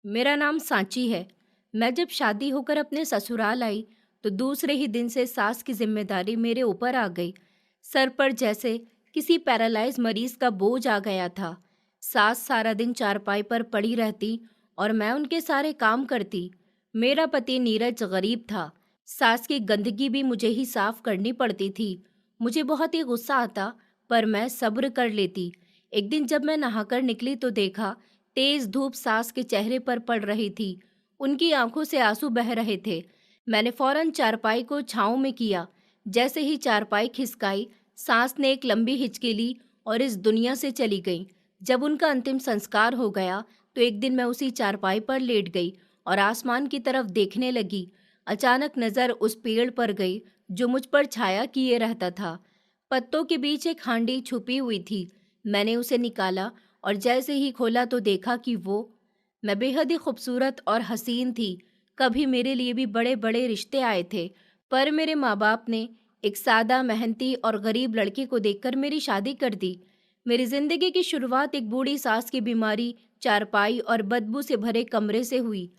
मेरा नाम सांची है। मैं जब शादी होकर अपने ससुराल आई तो दूसरे ही दिन से सास की जिम्मेदारी मेरे ऊपर आ गई। सर पर जैसे किसी पैरालाइज मरीज का बोझ आ गया था। सास सारा दिन चारपाई पर पड़ी रहती और मैं उनके सारे काम करती। मेरा पति नीरज गरीब था। सास की गंदगी भी मुझे ही साफ करनी पड़ती थी। मुझे बहुत ही गुस्सा आता, पर मैं सब्र कर लेती। एक दिन जब मैं नहाकर निकली तो देखा तेज धूप सास के चेहरे पर पड़ रही थी। उनकी आंखों से आंसू बह रहे थे। मैंने फौरन चारपाई को छांव में किया। जैसे ही चारपाई खिसकाई, सास ने एक लंबी हिचकी ली और इस दुनिया से चली गई। जब उनका अंतिम संस्कार हो गया तो एक दिन मैं उसी चारपाई पर लेट गई और आसमान की तरफ देखने लगी। अचानक नजर उस पेड़ पर गई जो मुझ पर छाया किए रहता था। पत्तों के बीच एक हांडी छुपी हुई थी। मैंने उसे निकाला और जैसे ही खोला तो देखा कि मैं बेहद ही खूबसूरत और हसीन थी। कभी मेरे लिए भी बड़े बड़े रिश्ते आए थे, पर मेरे माँ बाप ने एक सादा मेहनती और गरीब लड़के को देखकर मेरी शादी कर दी। मेरी जिंदगी की शुरुआत एक बूढ़ी सास की बीमारी, चारपाई और बदबू से भरे कमरे से हुई।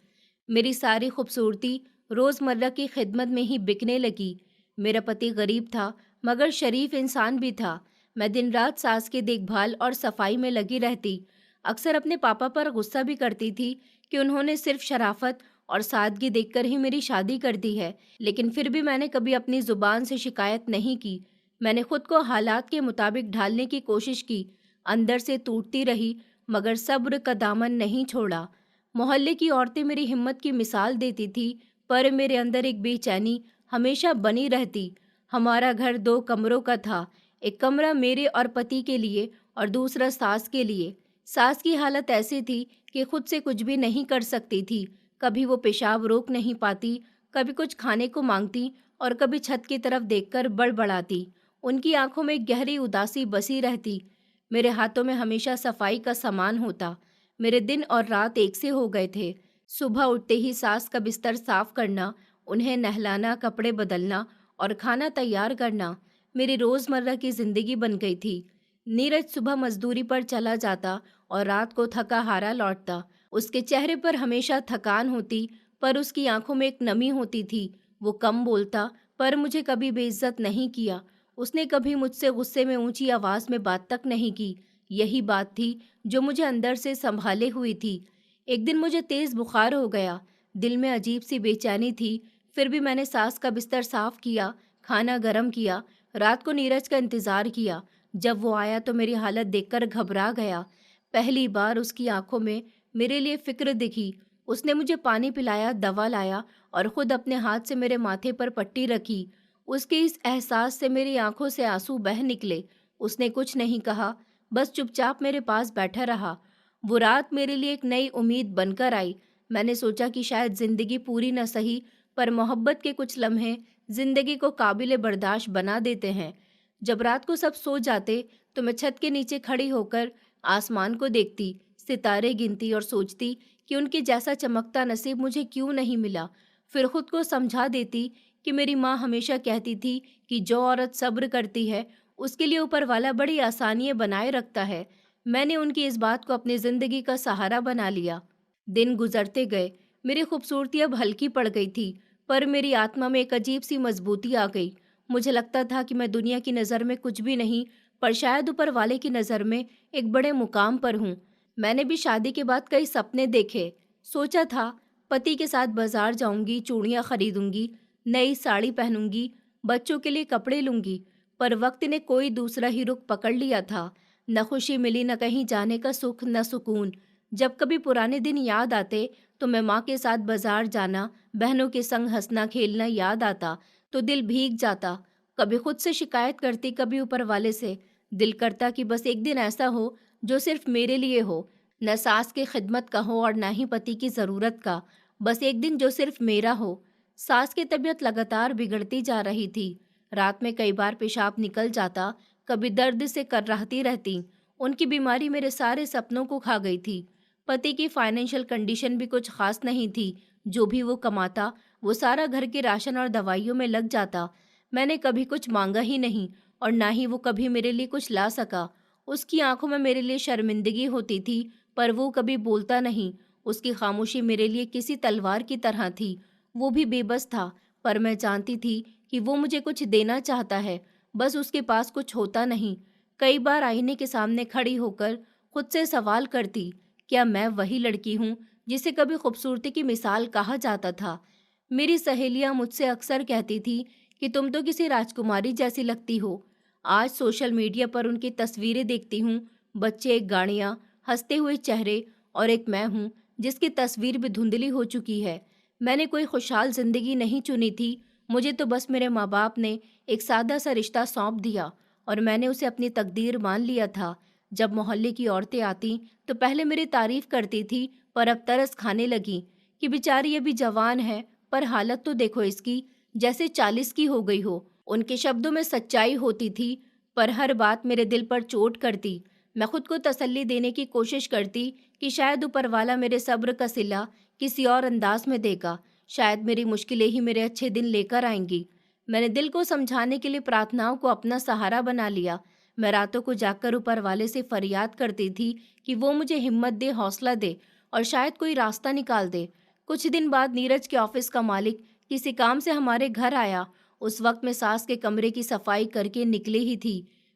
मेरी सारी खूबसूरती रोजमर्रा की खिदमत में ही बिकने लगी। मेरा पति गरीब था, मगर शरीफ इंसान भी था। मैं दिन रात सास की देखभाल और सफाई में लगी रहती। अक्सर अपने पापा पर गुस्सा भी करती थी कि उन्होंने सिर्फ शराफत और सादगी देखकर ही मेरी शादी कर दी है, लेकिन फिर भी मैंने कभी अपनी जुबान से शिकायत नहीं की। मैंने खुद को हालात के मुताबिक ढालने की कोशिश की, अंदर से टूटती रही, मगर सब्र का दामन नहीं छोड़ा। मोहल्ले की औरतें मेरी हिम्मत की मिसाल देती थी, पर मेरे अंदर एक बेचैनी हमेशा बनी रहती। हमारा घर 2 कमरों का था। एक कमरा मेरे और पति के लिए और दूसरा सास के लिए। सास की हालत ऐसी थी कि खुद से कुछ भी नहीं कर सकती थी। कभी वो पेशाब रोक नहीं पाती, कभी कुछ खाने को मांगती और कभी छत की तरफ देखकर बड़बड़ाती। उनकी आंखों में गहरी उदासी बसी रहती। मेरे हाथों में हमेशा सफाई का सामान होता। मेरे दिन और रात एक से हो गए थे। सुबह उठते ही सास का बिस्तर साफ करना, उन्हें नहलाना, कपड़े बदलना और खाना तैयार करना मेरी रोजमर्रा की जिंदगी बन गई थी। नीरज सुबह मजदूरी पर चला जाता और रात को थका हारा लौटता। उसके चेहरे पर हमेशा थकान होती, पर उसकी आंखों में एक नमी होती थी। वो कम बोलता, पर मुझे कभी बेइज्जत नहीं किया। उसने कभी मुझसे गुस्से में ऊंची आवाज में बात तक नहीं की। यही बात थी जो मुझे अंदर से संभाले हुई थी। एक दिन मुझे तेज बुखार हो गया। दिल में अजीब सी बेचैनी थी। फिर भी मैंने सास का बिस्तर साफ किया, खाना गर्म किया, रात को नीरज का इंतजार किया। जब वो आया तो मेरी हालत देखकर घबरा गया। पहली बार उसकी आंखों में मेरे लिए फिक्र दिखी। उसने मुझे पानी पिलाया, दवा लाया और खुद अपने हाथ से मेरे माथे पर पट्टी रखी। उसके इस एहसास से मेरी आंखों से आंसू बह निकले। उसने कुछ नहीं कहा, बस चुपचाप मेरे पास बैठा रहा। वो रात मेरे लिए एक नई उम्मीद बनकर आई। मैंने सोचा कि शायद जिंदगी पूरी न सही, पर मोहब्बत के कुछ लम्हे जिंदगी को काबिले बर्दाश्त बना देते हैं। जब रात को सब सो जाते तो मैं छत के नीचे खड़ी होकर आसमान को देखती, सितारे गिनती और सोचती कि उनके जैसा चमकता नसीब मुझे क्यों नहीं मिला। फिर खुद को समझा देती कि मेरी माँ हमेशा कहती थी कि जो औरत सब्र करती है उसके लिए ऊपर वाला बड़ी आसानियां बनाए रखता है। मैंने उनकी इस बात को अपनी जिंदगी का सहारा बना लिया। दिन गुजरते गए। मेरी खूबसूरती अब हल्की पड़ गई थी, पर मेरी आत्मा में एक अजीब सी मजबूती आ गई। मुझे लगता था कि मैं दुनिया की नज़र में कुछ भी नहीं, पर शायद ऊपर वाले की नज़र में एक बड़े मुकाम पर हूँ। मैंने भी शादी के बाद कई सपने देखे। सोचा था पति के साथ बाजार जाऊंगी, चूड़ियाँ खरीदूंगी, नई साड़ी पहनूंगी, बच्चों के लिए कपड़े लूंगी। पर वक्त ने कोई दूसरा ही रुख पकड़ लिया था। न खुशी मिली, न कहीं जाने का सुख, न सुकून। जब कभी पुराने दिन याद आते तो मैं माँ के साथ बाजार जाना, बहनों के संग हंसना खेलना याद आता तो दिल भीग जाता। कभी खुद से शिकायत करती, कभी ऊपर वाले से। दिल करता कि बस एक दिन ऐसा हो जो सिर्फ मेरे लिए हो, न सास की खिदमत का हो और न ही पति की ज़रूरत का। बस एक दिन जो सिर्फ मेरा हो। सास की तबीयत लगातार बिगड़ती जा रही थी। रात में कई बार पेशाब निकल जाता, कभी दर्द से करराहती रहती। उनकी बीमारी मेरे सारे सपनों को खा गई थी। पति की फाइनेंशियल कंडीशन भी कुछ खास नहीं थी। जो भी वो कमाता वो सारा घर के राशन और दवाइयों में लग जाता। मैंने कभी कुछ मांगा ही नहीं और ना ही वो कभी मेरे लिए कुछ ला सका। उसकी आंखों में मेरे लिए शर्मिंदगी होती थी, पर वो कभी बोलता नहीं। उसकी खामोशी मेरे लिए किसी तलवार की तरह थी। वो भी बेबस था, पर मैं जानती थी कि वो मुझे कुछ देना चाहता है, बस उसके पास कुछ होता नहीं। कई बार आईने के सामने खड़ी होकर खुद से सवाल करती, क्या मैं वही लड़की हूँ जिसे कभी खूबसूरती की मिसाल कहा जाता था? मेरी सहेलियां मुझसे अक्सर कहती थी कि तुम तो किसी राजकुमारी जैसी लगती हो। आज सोशल मीडिया पर उनकी तस्वीरें देखती हूँ, बच्चे, गाड़ियाँ, हंसते हुए चेहरे, और एक मैं हूँ जिसकी तस्वीर भी धुंधली हो चुकी है। मैंने कोई खुशहाल जिंदगी नहीं चुनी थी, मुझे तो बस मेरे माँ बाप ने एक सादा सा रिश्ता सौंप दिया और मैंने उसे अपनी तकदीर मान लिया था। जब मोहल्ले की औरतें आती तो पहले मेरी तारीफ करती थी, पर अब तरस खाने लगी कि बेचारी अभी जवान है, पर हालत तो देखो इसकी, जैसे 40 की हो गई हो। उनके शब्दों में सच्चाई होती थी, पर हर बात मेरे दिल पर चोट करती। मैं खुद को तसल्ली देने की कोशिश करती कि शायद ऊपर वाला मेरे सब्र का सिला किसी और अंदाज में देगा, शायद मेरी मुश्किलें ही मेरे अच्छे दिन लेकर आएंगी। मैंने दिल को समझाने के लिए प्रार्थनाओं को अपना सहारा बना लिया। मैं रातों को जाकर ऊपर वाले से फरियाद करती थी कि वो मुझे हिम्मत दे, हौसला दे और शायद कोई रास्ता निकाल दे। कुछ दिन बाद नीरज के ऑफिस का मालिक किसी काम से हमारे घर आया। उस वक्त मैं सास के कमरे की सफाई करके निकले ही थी।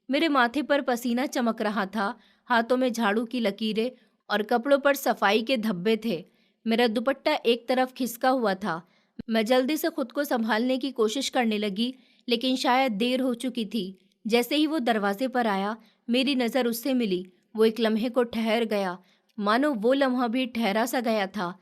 मेरे माथे पर पसीना चमक रहा था, हाथों में झाड़ू की लकीरें और कपड़ों पर सफाई के धब्बे थे। मेरा दुपट्टा एक तरफ खिसका हुआ था। मैं जल्दी से खुद को संभालने की कोशिश करने लगी, लेकिन शायद देर हो चुकी थी। जैसे ही वो दरवाजे पर आया, मेरी नज़र उससे मिली। वो एक लम्हे को ठहर गया, मानो वो लम्हा भी ठहरा सा गया था।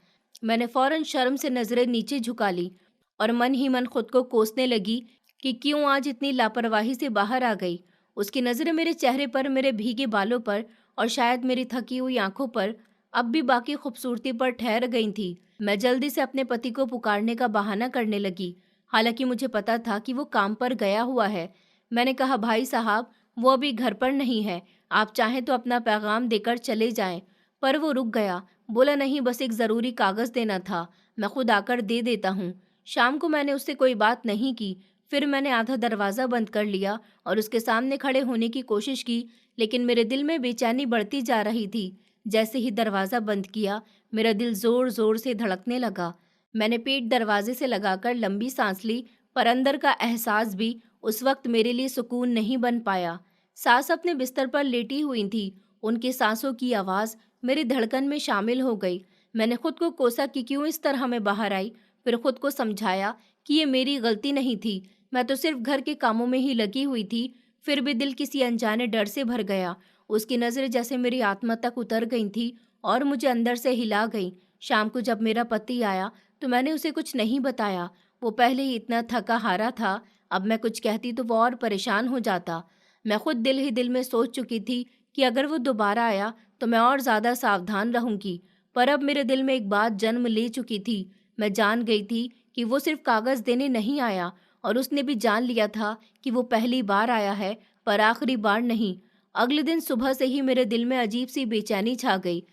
मैंने फौरन शर्म से नजरें नीचे झुका ली और मन ही मन खुद को कोसने लगी कि क्यों आज इतनी लापरवाही से बाहर आ गई। उसकी नजरें मेरे चेहरे पर, मेरे भीगे बालों पर और शायद मेरी थकी हुई आंखों पर, अब भी बाकी खूबसूरती पर ठहर गई थी। मैं जल्दी से अपने पति को पुकारने का बहाना करने लगी, हालांकि मुझे पता था कि वो काम पर गया हुआ है। मैंने कहा, भाई साहब, वो अभी घर पर नहीं है, आप चाहें तो अपना पैगाम देकर चले जाएं। पर वो रुक गया, बोला, नहीं, बस एक ज़रूरी कागज़ देना था, मैं खुद आकर दे देता हूँ। शाम को मैंने उससे कोई बात नहीं की। फिर मैंने आधा दरवाज़ा बंद कर लिया और उसके सामने खड़े होने की कोशिश की, लेकिन मेरे दिल में बेचैनी बढ़ती जा रही थी। जैसे ही दरवाज़ा बंद किया, मेरा दिल ज़ोर ज़ोर से धड़कने लगा। मैंने पीठ दरवाजे से लगाकर लंबी सांस ली, पर अंदर का एहसास भी उस वक्त मेरे लिए सुकून नहीं बन पाया। सास अपने बिस्तर पर लेटी हुई थी, उनकी सांसों की आवाज़ मेरी धड़कन में शामिल हो गई। मैंने खुद को कोसा कि क्यों इस तरह मैं बाहर आई, फिर खुद को समझाया कि ये मेरी गलती नहीं थी, मैं तो सिर्फ घर के कामों में ही लगी हुई थी। फिर भी दिल किसी अनजाने डर से भर गया। उसकी नज़रें जैसे मेरी आत्मा तक उतर गई थी और मुझे अंदर से हिला गई। शाम को जब मेरा पति आया तो मैंने उसे कुछ नहीं बताया। वो पहले ही इतना थका हारा था, अब मैं कुछ कहती तो वो और परेशान हो जाता। मैं खुद दिल ही दिल में सोच चुकी थी कि अगर वो दोबारा आया तो मैं और ज़्यादा सावधान रहूंगी। पर अब मेरे दिल में एक बात जन्म ले चुकी थी। मैं जान गई थी कि वो सिर्फ कागज़ देने नहीं आया, और उसने भी जान लिया था कि वो पहली बार आया है, पर आखिरी बार नहीं। अगले दिन सुबह से ही मेरे दिल में अजीब सी बेचैनी छा गई,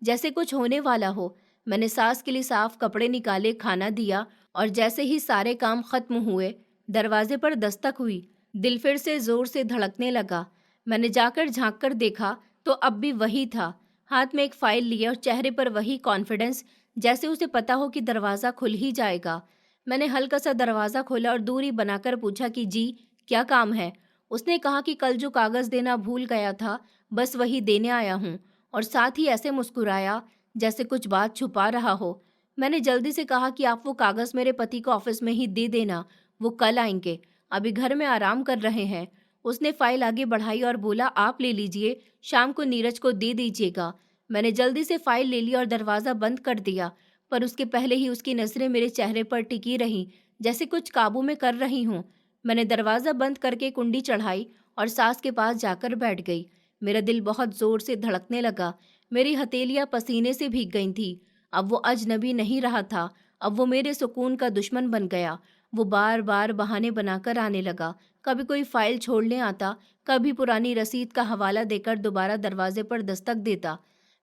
जैसे कुछ होने वाला हो। मैंने सास के लिए साफ कपड़े निकाले, खाना दिया, और जैसे ही सारे काम खत्म हुए, दरवाजे पर दस्तक हुई। दिल फिर से जोर से धड़कने लगा। मैंने जाकर झांक कर देखा तो अब भी वही था, हाथ में एक फाइल लिए और चेहरे पर वही कॉन्फिडेंस, जैसे उसे पता हो कि दरवाज़ा खुल ही जाएगा। मैंने हल्का सा दरवाज़ा खोला और दूरी बनाकर पूछा कि जी, क्या काम है? उसने कहा कि कल जो कागज़ देना भूल गया था, बस वही देने आया हूँ, और साथ ही ऐसे मुस्कुराया जैसे कुछ बात छुपा रहा हो। मैंने जल्दी से कहा कि आप वो कागज़ मेरे पति को ऑफिस में ही दे देना, वो कल आएंगे, अभी घर में आराम कर रहे हैं। उसने फाइल आगे बढ़ाई और बोला, आप ले लीजिए, शाम को नीरज को दे दीजिएगा। मैंने जल्दी से फाइल ले ली और दरवाज़ा बंद कर दिया, पर उसके पहले ही उसकी नज़रें मेरे चेहरे पर टिकी रहीं, जैसे कुछ काबू में कर रही हूँ। मैंने दरवाज़ा बंद करके कुंडी चढ़ाई और सास के पास जाकर बैठ गई। मेरा दिल बहुत ज़ोर से धड़कने लगा, मेरी हथेलियाँ पसीने से भीग गई थीं। अब वो अजनबी नहीं रहा था, अब वो मेरे सुकून का दुश्मन बन गया। वो बार बार बहाने बनाकर आने लगा, कभी कोई फाइल छोड़ने आता, कभी पुरानी रसीद का हवाला देकर दोबारा दरवाजे पर दस्तक देता।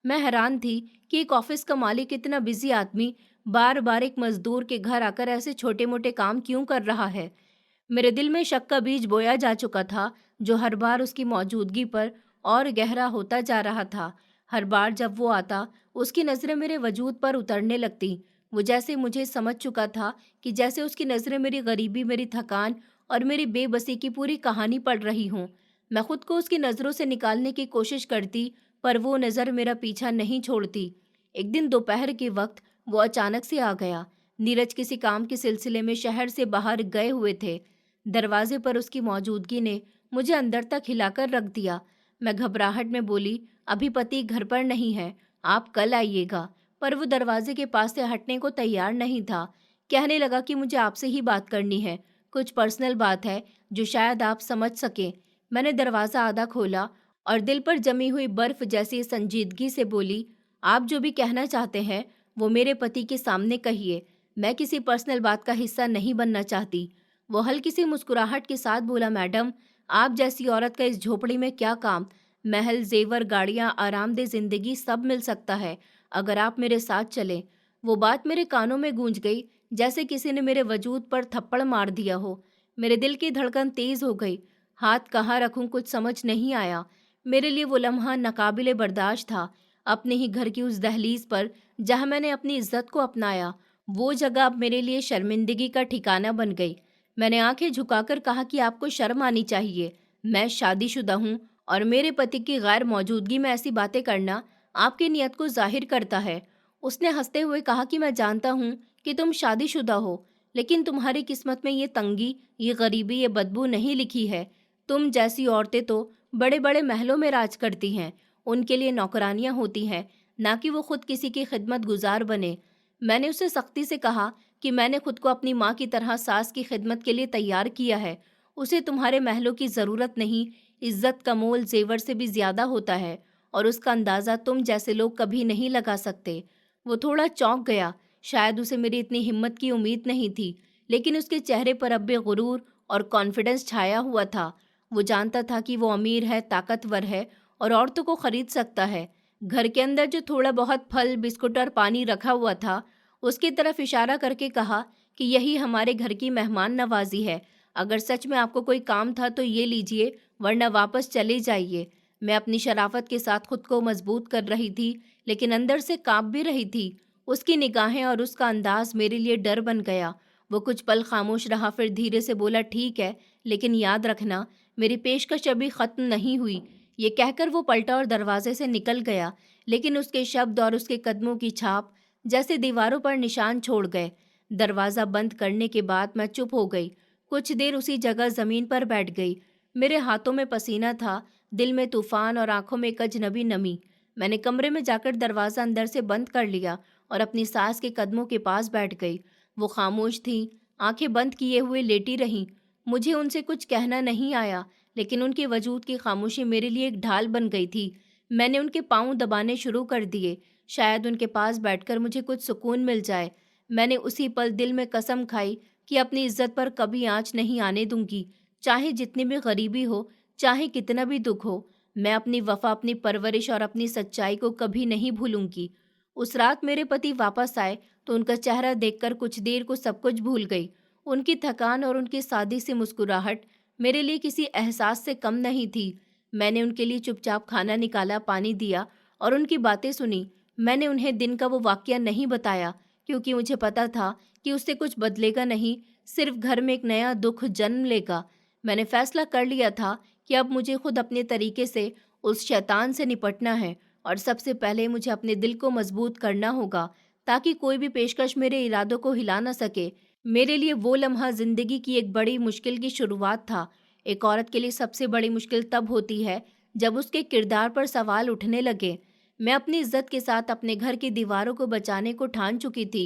मैं हैरान थी कि एक ऑफिस का मालिक, इतना बिजी आदमी, बार बार एक मजदूर के घर आकर ऐसे छोटे मोटे काम क्यों कर रहा है। मेरे दिल में शक का बीज बोया जा चुका था, जो हर बार उसकी मौजूदगी पर और गहरा होता जा रहा था। हर बार जब वो आता, उसकी नज़रें मेरे वजूद पर उतरने लगती। वो जैसे मुझे समझ चुका था कि जैसे उसकी नज़रें मेरी गरीबी, मेरी थकान और मेरी बेबसी की पूरी कहानी पढ़ रही हों। मैं खुद को उसकी नज़रों से निकालने की कोशिश करती, पर वो नज़र मेरा पीछा नहीं छोड़ती। एक दिन दोपहर के वक्त वो अचानक से आ गया। नीरज किसी काम के सिलसिले में शहर से बाहर गए हुए थे। दरवाजे पर उसकी मौजूदगी ने मुझे अंदर तक हिलाकर रख दिया। मैं घबराहट में बोली, अभी पति घर पर नहीं है, आप कल आइएगा। पर वो दरवाजे के पास से हटने को तैयार नहीं था। कहने लगा कि मुझे आपसे ही बात करनी है, कुछ पर्सनल बात है जो शायद आप समझ सकें। मैंने दरवाज़ा आधा खोला और दिल पर जमी हुई बर्फ जैसी संजीदगी से बोली, आप जो भी कहना चाहते हैं वो मेरे पति के सामने कहिए। मैं किसी पर्सनल बात का हिस्सा नहीं बनना चाहती। वो हल्की सी मुस्कुराहट के साथ बोला, मैडम, आप जैसी औरत का इस झोपड़ी में क्या काम? महल, जेवर, गाड़ियां, आरामदेह जिंदगी सब मिल सकता है अगर आप मेरे साथ चलें। वो बात मेरे कानों में गूंज गई, जैसे किसी ने मेरे वजूद पर थप्पड़ मार दिया हो। मेरे दिल की धड़कन तेज हो गई। हाथ कहाँ रखूं कुछ समझ नहीं आया। मेरे लिए वो लम्हा नाकाबिले बर्दाश्त था। अपने ही घर की उस दहलीज पर जहां मैंने अपनी इज्जत को अपनाया, वो जगह अब मेरे लिए शर्मिंदगी का ठिकाना बन गई। मैंने आंखें झुकाकर कहा कि आपको शर्म आनी चाहिए। मैं शादीशुदा हूँ और मेरे पति की गैर मौजूदगी में ऐसी बातें करना आपकी नीयत को जाहिर करता है। उसने हंसते हुए कहा कि मैं जानता हूँ कि तुम शादीशुदा हो, लेकिन तुम्हारी किस्मत में ये तंगी, ये गरीबी, ये बदबू नहीं लिखी है। तुम जैसी औरतें तो बड़े बड़े महलों में राज करती हैं, उनके लिए नौकरानियां होती हैं, ना कि वो खुद किसी की खिदमत गुजार बने। मैंने उसे सख्ती से कहा कि मैंने खुद को अपनी माँ की तरह सास की खिदमत के लिए तैयार किया है। उसे तुम्हारे महलों की ज़रूरत नहीं, इज्जत का मोल जेवर से भी ज़्यादा होता है और उसका अंदाज़ा तुम जैसे लोग कभी नहीं लगा सकते। वो थोड़ा चौंक गया। शायद उसे मेरी इतनी हिम्मत की उम्मीद नहीं थी, लेकिन उसके चेहरे पर अब भी गुरूर और कॉन्फिडेंस छाया हुआ था। वो जानता था कि वो अमीर है, ताकतवर है और औरतों को खरीद सकता है। घर के अंदर जो थोड़ा बहुत फल, बिस्कुट और पानी रखा हुआ था, उसकी तरफ इशारा करके कहा कि यही हमारे घर की मेहमान नवाजी है। अगर सच में आपको कोई काम था तो ये लीजिए, वरना वापस चले जाइए। मैं अपनी शराफत के साथ खुद को मजबूत कर रही थी, लेकिन अंदर से कांप भी रही थी। उसकी निगाहें और उसका अंदाज मेरे लिए डर बन गया। वो कुछ पल खामोश रहा, फिर धीरे से बोला, ठीक है, लेकिन याद रखना, मेरी पेशकश अभी खत्म नहीं हुई। ये कहकर वो पलटा और दरवाजे से निकल गया, लेकिन उसके शब्द और उसके कदमों की छाप जैसे दीवारों पर निशान छोड़ गए। दरवाज़ा बंद करने के बाद मैं चुप हो गई। कुछ देर उसी जगह ज़मीन पर बैठ गई। मेरे हाथों में पसीना था, दिल में तूफान और आंखों में एक अजनबी नमी। मैंने कमरे में जाकर दरवाज़ा अंदर से बंद कर लिया और अपनी सास के कदमों के पास बैठ गई। वो खामोश थी, आंखें बंद किए हुए लेटी रहीं। मुझे उनसे कुछ कहना नहीं आया, लेकिन उनके वजूद की खामोशी मेरे लिए एक ढाल बन गई थी। मैंने उनके पाँव दबाने शुरू कर दिए, शायद उनके पास बैठकर मुझे कुछ सुकून मिल जाए। मैंने उसी पल दिल में कसम खाई कि अपनी इज्जत पर कभी आँच नहीं आने दूंगी, चाहे जितनी भी गरीबी हो, चाहे कितना भी दुख हो। मैं अपनी वफा, अपनी परवरिश और अपनी सच्चाई को कभी नहीं भूलूंगी। उस रात मेरे पति वापस आए तो उनका चेहरा देखकर कुछ देर को सब कुछ भूल गई। उनकी थकान और उनकी सादी सी मुस्कुराहट मेरे लिए किसी एहसास से कम नहीं थी। मैंने उनके लिए चुपचाप खाना निकाला, पानी दिया और उनकी बातें सुनी। मैंने उन्हें दिन का वो वाकया नहीं बताया, क्योंकि मुझे पता था कि उससे कुछ बदलेगा नहीं, सिर्फ घर में एक नया दुख जन्म लेगा। मैंने फैसला कर लिया था कि अब मुझे खुद अपने तरीके से उस शैतान से निपटना है और सबसे पहले मुझे अपने दिल को मजबूत करना होगा, ताकि कोई भी पेशकश मेरे इरादों को हिला ना सके। मेरे लिए वो लम्हा जिंदगी की एक बड़ी मुश्किल की शुरुआत था। एक औरत के लिए सबसे बड़ी मुश्किल तब होती है जब उसके किरदार पर सवाल उठने लगे। मैं अपनी इज्जत के साथ अपने घर की दीवारों को बचाने को ठान चुकी थी।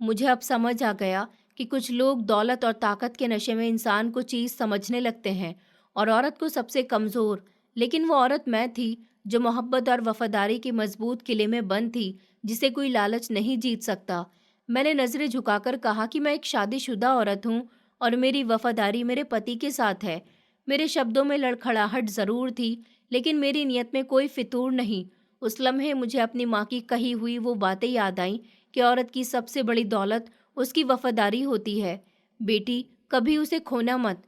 मुझे अब समझ आ गया कि कुछ लोग दौलत और ताकत के नशे में इंसान को चीज़ समझने लगते हैं और औरत को सबसे कमज़ोर। लेकिन वो औरत मैं थी जो मोहब्बत और वफादारी के मजबूत किले में बंद थी, जिसे कोई लालच नहीं जीत सकता। मैंने नज़रें झुकाकर कहा कि मैं एक शादीशुदा औरत हूँ और मेरी वफादारी मेरे पति के साथ है। मेरे शब्दों में लड़खड़ाहट ज़रूर थी, लेकिन मेरी नीयत में कोई फितूर नहीं। उस लम्हे मुझे अपनी माँ की कही हुई वो बातें याद आईं कि औरत की सबसे बड़ी दौलत उसकी वफादारी होती है। बेटी, कभी उसे खोना मत।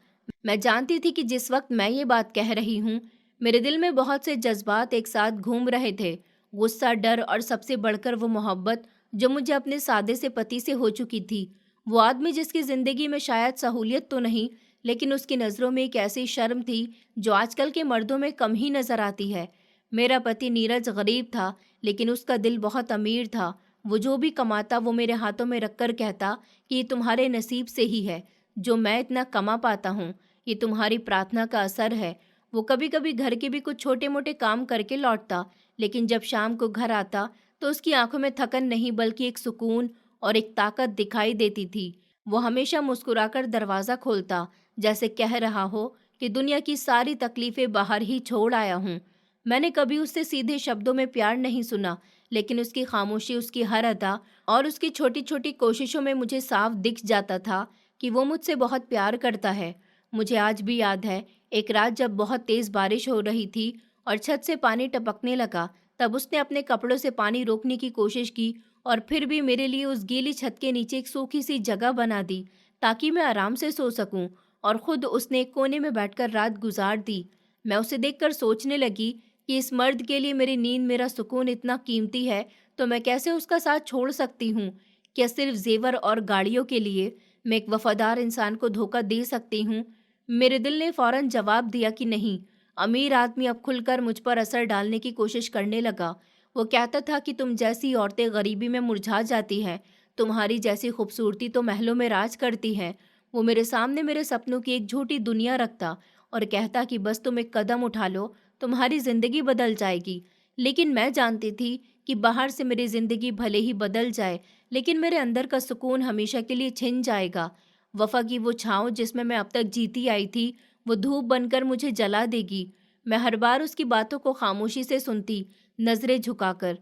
मैं जानती थी कि जिस वक्त मैं ये बात कह रही हूँ, मेरे दिल में बहुत से जज्बात एक साथ घूम रहे थे। गुस्सा, डर और सबसे बढ़कर वो मोहब्बत जो मुझे अपने सादे से पति से हो चुकी थी। वो आदमी जिसकी ज़िंदगी में शायद सहूलियत तो नहीं, लेकिन उसकी नज़रों में एक ऐसी शर्म थी जो आजकल के मर्दों में कम ही नज़र आती है। मेरा पति नीरज गरीब था, लेकिन उसका दिल बहुत अमीर था। वो जो भी कमाता वो मेरे हाथों में रखकर कहता कि ये तुम्हारे नसीब से ही है। जो मैं इतना कमा पाता हूँ, ये तुम्हारी प्रार्थना का असर है। वो कभी-कभी घर के भी कुछ छोटे-मोटे काम करके लौटता, लेकिन जब शाम को घर आता तो उसकी आंखों में थकन नहीं बल्कि एक सुकून और एक ताकत दिखाई देती थी। वो हमेशा मुस्कुराकर दरवाज़ा खोलता, जैसे कह रहा हो कि दुनिया की सारी तकलीफ़ें बाहर ही छोड़ आया हूँ। मैंने कभी उससे सीधे शब्दों में प्यार नहीं सुना, लेकिन उसकी खामोशी, उसकी हर अदा और उसकी छोटी-छोटी कोशिशों में मुझे साफ दिख जाता था कि वो मुझसे बहुत प्यार करता है। मुझे आज भी याद है, एक रात जब बहुत तेज़ बारिश हो रही थी और छत से पानी टपकने लगा, तब उसने अपने कपड़ों से पानी रोकने की कोशिश की और फिर भी मेरे लिए उस गीली छत के नीचे एक सूखी सी जगह बना दी ताकि मैं आराम से सो सकूं, और खुद उसने एक कोने में बैठकर रात गुजार दी। मैं उसे देखकर सोचने लगी कि इस मर्द के लिए मेरी नींद, मेरा सुकून इतना कीमती है, तो मैं कैसे उसका साथ छोड़ सकती हूँ? क्या सिर्फ जेवर और गाड़ियों के लिए मैं एक वफादार इंसान को धोखा दे सकती हूँ? मेरे दिल ने फौरन जवाब दिया कि नहीं। अमीर आदमी अब खुलकर मुझ पर असर डालने की कोशिश करने लगा। वो कहता था कि तुम जैसी औरतें गरीबी में मुरझा जाती हैं, तुम्हारी जैसी खूबसूरती तो महलों में राज करती है। वो मेरे सामने मेरे सपनों की एक झूठी दुनिया रखता और कहता कि बस तुम एक कदम उठा लो, तुम्हारी जिंदगी बदल जाएगी। लेकिन मैं जानती थी कि बाहर से मेरी जिंदगी भले ही बदल जाए, लेकिन मेरे अंदर का सुकून हमेशा के लिए छिन जाएगा। वफा की वो छाँव जिसमें मैं अब तक जीती आई थी, वो धूप बनकर मुझे जला देगी। मैं हर बार उसकी बातों को खामोशी से सुनती, नजरें झुकाकर,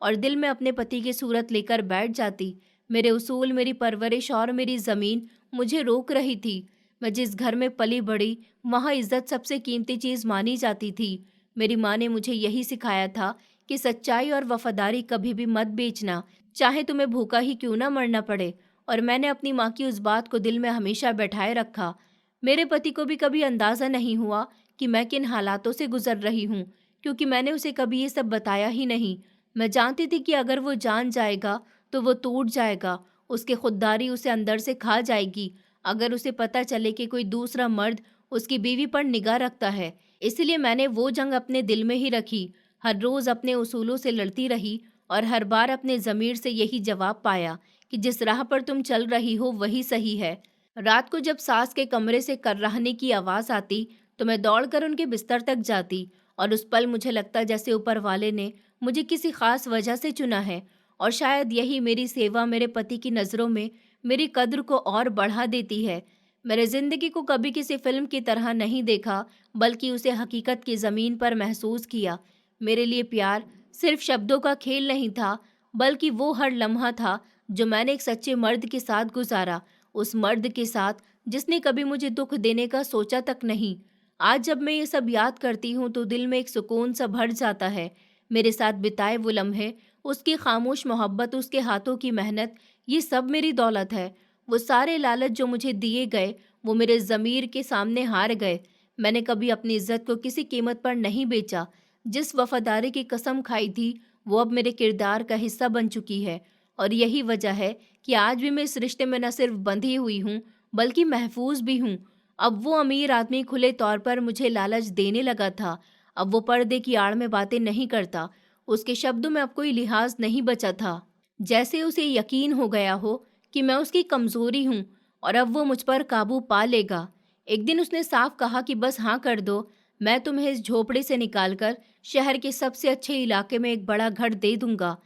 और दिल में अपने पति की सूरत लेकर बैठ जाती। मेरे उसूल, मेरी परवरिश और मेरी ज़मीन मुझे रोक रही थी। मैं जिस घर में पली बड़ी, वहाँ इज्जत सबसे कीमती चीज़ मानी जाती थी। मेरी माँ ने मुझे यही सिखाया था कि सच्चाई और वफादारी कभी भी मत बेचना, चाहे तुम्हें भूखा ही क्यों ना मरना पड़े। और मैंने अपनी माँ की उस बात को दिल में हमेशा बैठाए रखा। मेरे पति को भी कभी अंदाज़ा नहीं हुआ कि मैं किन हालातों से गुजर रही हूँ, क्योंकि मैंने उसे कभी ये सब बताया ही नहीं। मैं जानती थी कि अगर वो जान जाएगा तो वो टूट जाएगा, उसकी खुददारी उसे अंदर से खा जाएगी। अगर उसे पता चले कि कोई दूसरा मर्द उसकी बीवी पर निगाह रखता है। इसलिए मैंने वो जंग अपने दिल में ही रखी, हर रोज़ अपने उसूलों से लड़ती रही और हर बार अपने ज़मीर से यही जवाब पाया कि जिस राह पर तुम चल रही हो वही सही है। रात को जब सास के कमरे से कर्राहने की आवाज़ आती तो मैं दौड़कर उनके बिस्तर तक जाती, और उस पल मुझे लगता जैसे ऊपर वाले ने मुझे किसी खास वजह से चुना है, और शायद यही मेरी सेवा मेरे पति की नज़रों में मेरी कद्र को और बढ़ा देती है। मैंने ज़िंदगी को कभी किसी फिल्म की तरह नहीं देखा, बल्कि उसे हकीकत की ज़मीन पर महसूस किया। मेरे लिए प्यार सिर्फ शब्दों का खेल नहीं था, बल्कि वो हर लम्हा था जो मैंने एक सच्चे मर्द के साथ गुजारा, उस मर्द के साथ जिसने कभी मुझे दुख देने का सोचा तक नहीं। आज जब मैं ये सब याद करती हूँ तो दिल में एक सुकून सा भर जाता है। मेरे साथ बिताए वो लम्हे, उसकी खामोश मोहब्बत, उसके हाथों की मेहनत, ये सब मेरी दौलत है। वो सारे लालच जो मुझे दिए गए, वो मेरे ज़मीर के सामने हार गए। मैंने कभी अपनी इज्जत को किसी कीमत पर नहीं बेचा। जिस वफादारी की कसम खाई थी, वो अब मेरे किरदार का हिस्सा बन चुकी है। और यही वजह है कि आज भी मैं इस रिश्ते में न सिर्फ बंधी हुई हूँ, बल्कि महफूज भी हूँ। अब वो अमीर आदमी खुले तौर पर मुझे लालच देने लगा था। अब वो पर्दे की आड़ में बातें नहीं करता। उसके शब्दों में अब कोई लिहाज नहीं बचा था। जैसे उसे यकीन हो गया हो कि मैं उसकी कमज़ोरी हूँ और अब वो मुझ पर काबू पा लेगा। एक दिन उसने साफ कहा कि बस हाँ कर दो, मैं तुम्हें इस झोपड़े से निकालकर शहर के सबसे अच्छे इलाके में एक बड़ा घर दे दूंगा।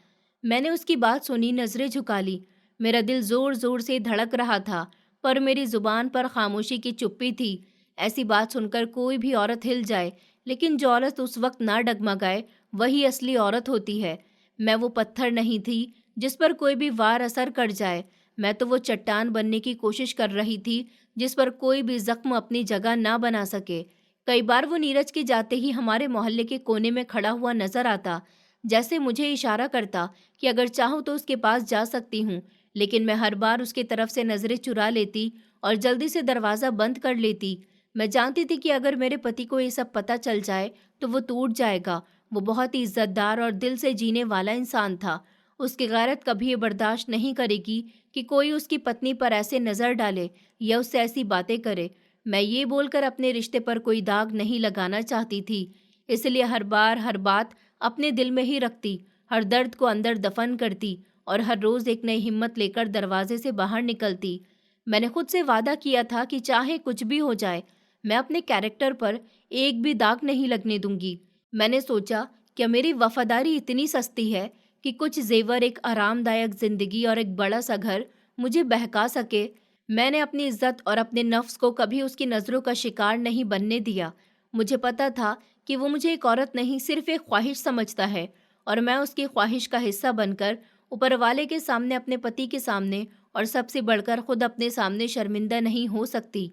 मैंने उसकी बात सुनी, नजरें झुका ली। मेरा दिल जोर जोर से धड़क रहा था, पर मेरी जुबान पर खामोशी की चुप्पी थी। ऐसी बात सुनकर कोई भी औरत हिल जाए, लेकिन जो औरत उस वक्त ना डगमगाए, वही असली औरत होती है। मैं वो पत्थर नहीं थी जिस पर कोई भी वार असर कर जाए। मैं तो वो चट्टान बनने की कोशिश कर रही थी जिस पर कोई भी जख्म अपनी जगह ना बना सके। कई बार वो नीरज के जाते ही हमारे मोहल्ले के कोने में खड़ा हुआ नजर आता, जैसे मुझे इशारा करता कि अगर चाहूँ तो उसके पास जा सकती हूँ। लेकिन मैं हर बार उसकी तरफ से नजरें चुरा लेती और जल्दी से दरवाज़ा बंद कर लेती। मैं जानती थी कि अगर मेरे पति को ये सब पता चल जाए तो वो टूट जाएगा, वो बहुत ही इज्जतदार और दिल से जीने वाला इंसान था। उसकी गैरत कभी ये बर्दाश्त नहीं करेगी कि कोई उसकी पत्नी पर ऐसे नज़र डाले या उससे ऐसी बातें करे। मैं ये बोलकर अपने रिश्ते पर कोई दाग नहीं लगाना चाहती थी, इसलिए हर बार हर बात अपने दिल में ही रखती, हर दर्द को अंदर दफन करती और हर रोज़ एक नई हिम्मत लेकर दरवाजे से बाहर निकलती। मैंने खुद से वादा किया था कि चाहे कुछ भी हो जाए, मैं अपने कैरेक्टर पर एक भी दाग नहीं लगने दूंगी। मैंने सोचा, क्या मेरी वफादारी इतनी सस्ती है कि कुछ जेवर, एक आरामदायक जिंदगी और एक बड़ा सा घर मुझे बहका सके? मैंने अपनी इज्जत और अपने नफ्स को कभी उसकी नज़रों का शिकार नहीं बनने दिया। मुझे पता था कि वो मुझे एक औरत नहीं, सिर्फ एक ख्वाहिश समझता है और मैं उसकी ख्वाहिश का हिस्सा बनकर ऊपर वाले के सामने, अपने पति के सामने और सबसे बढ़कर खुद अपने सामने शर्मिंदा नहीं हो सकती।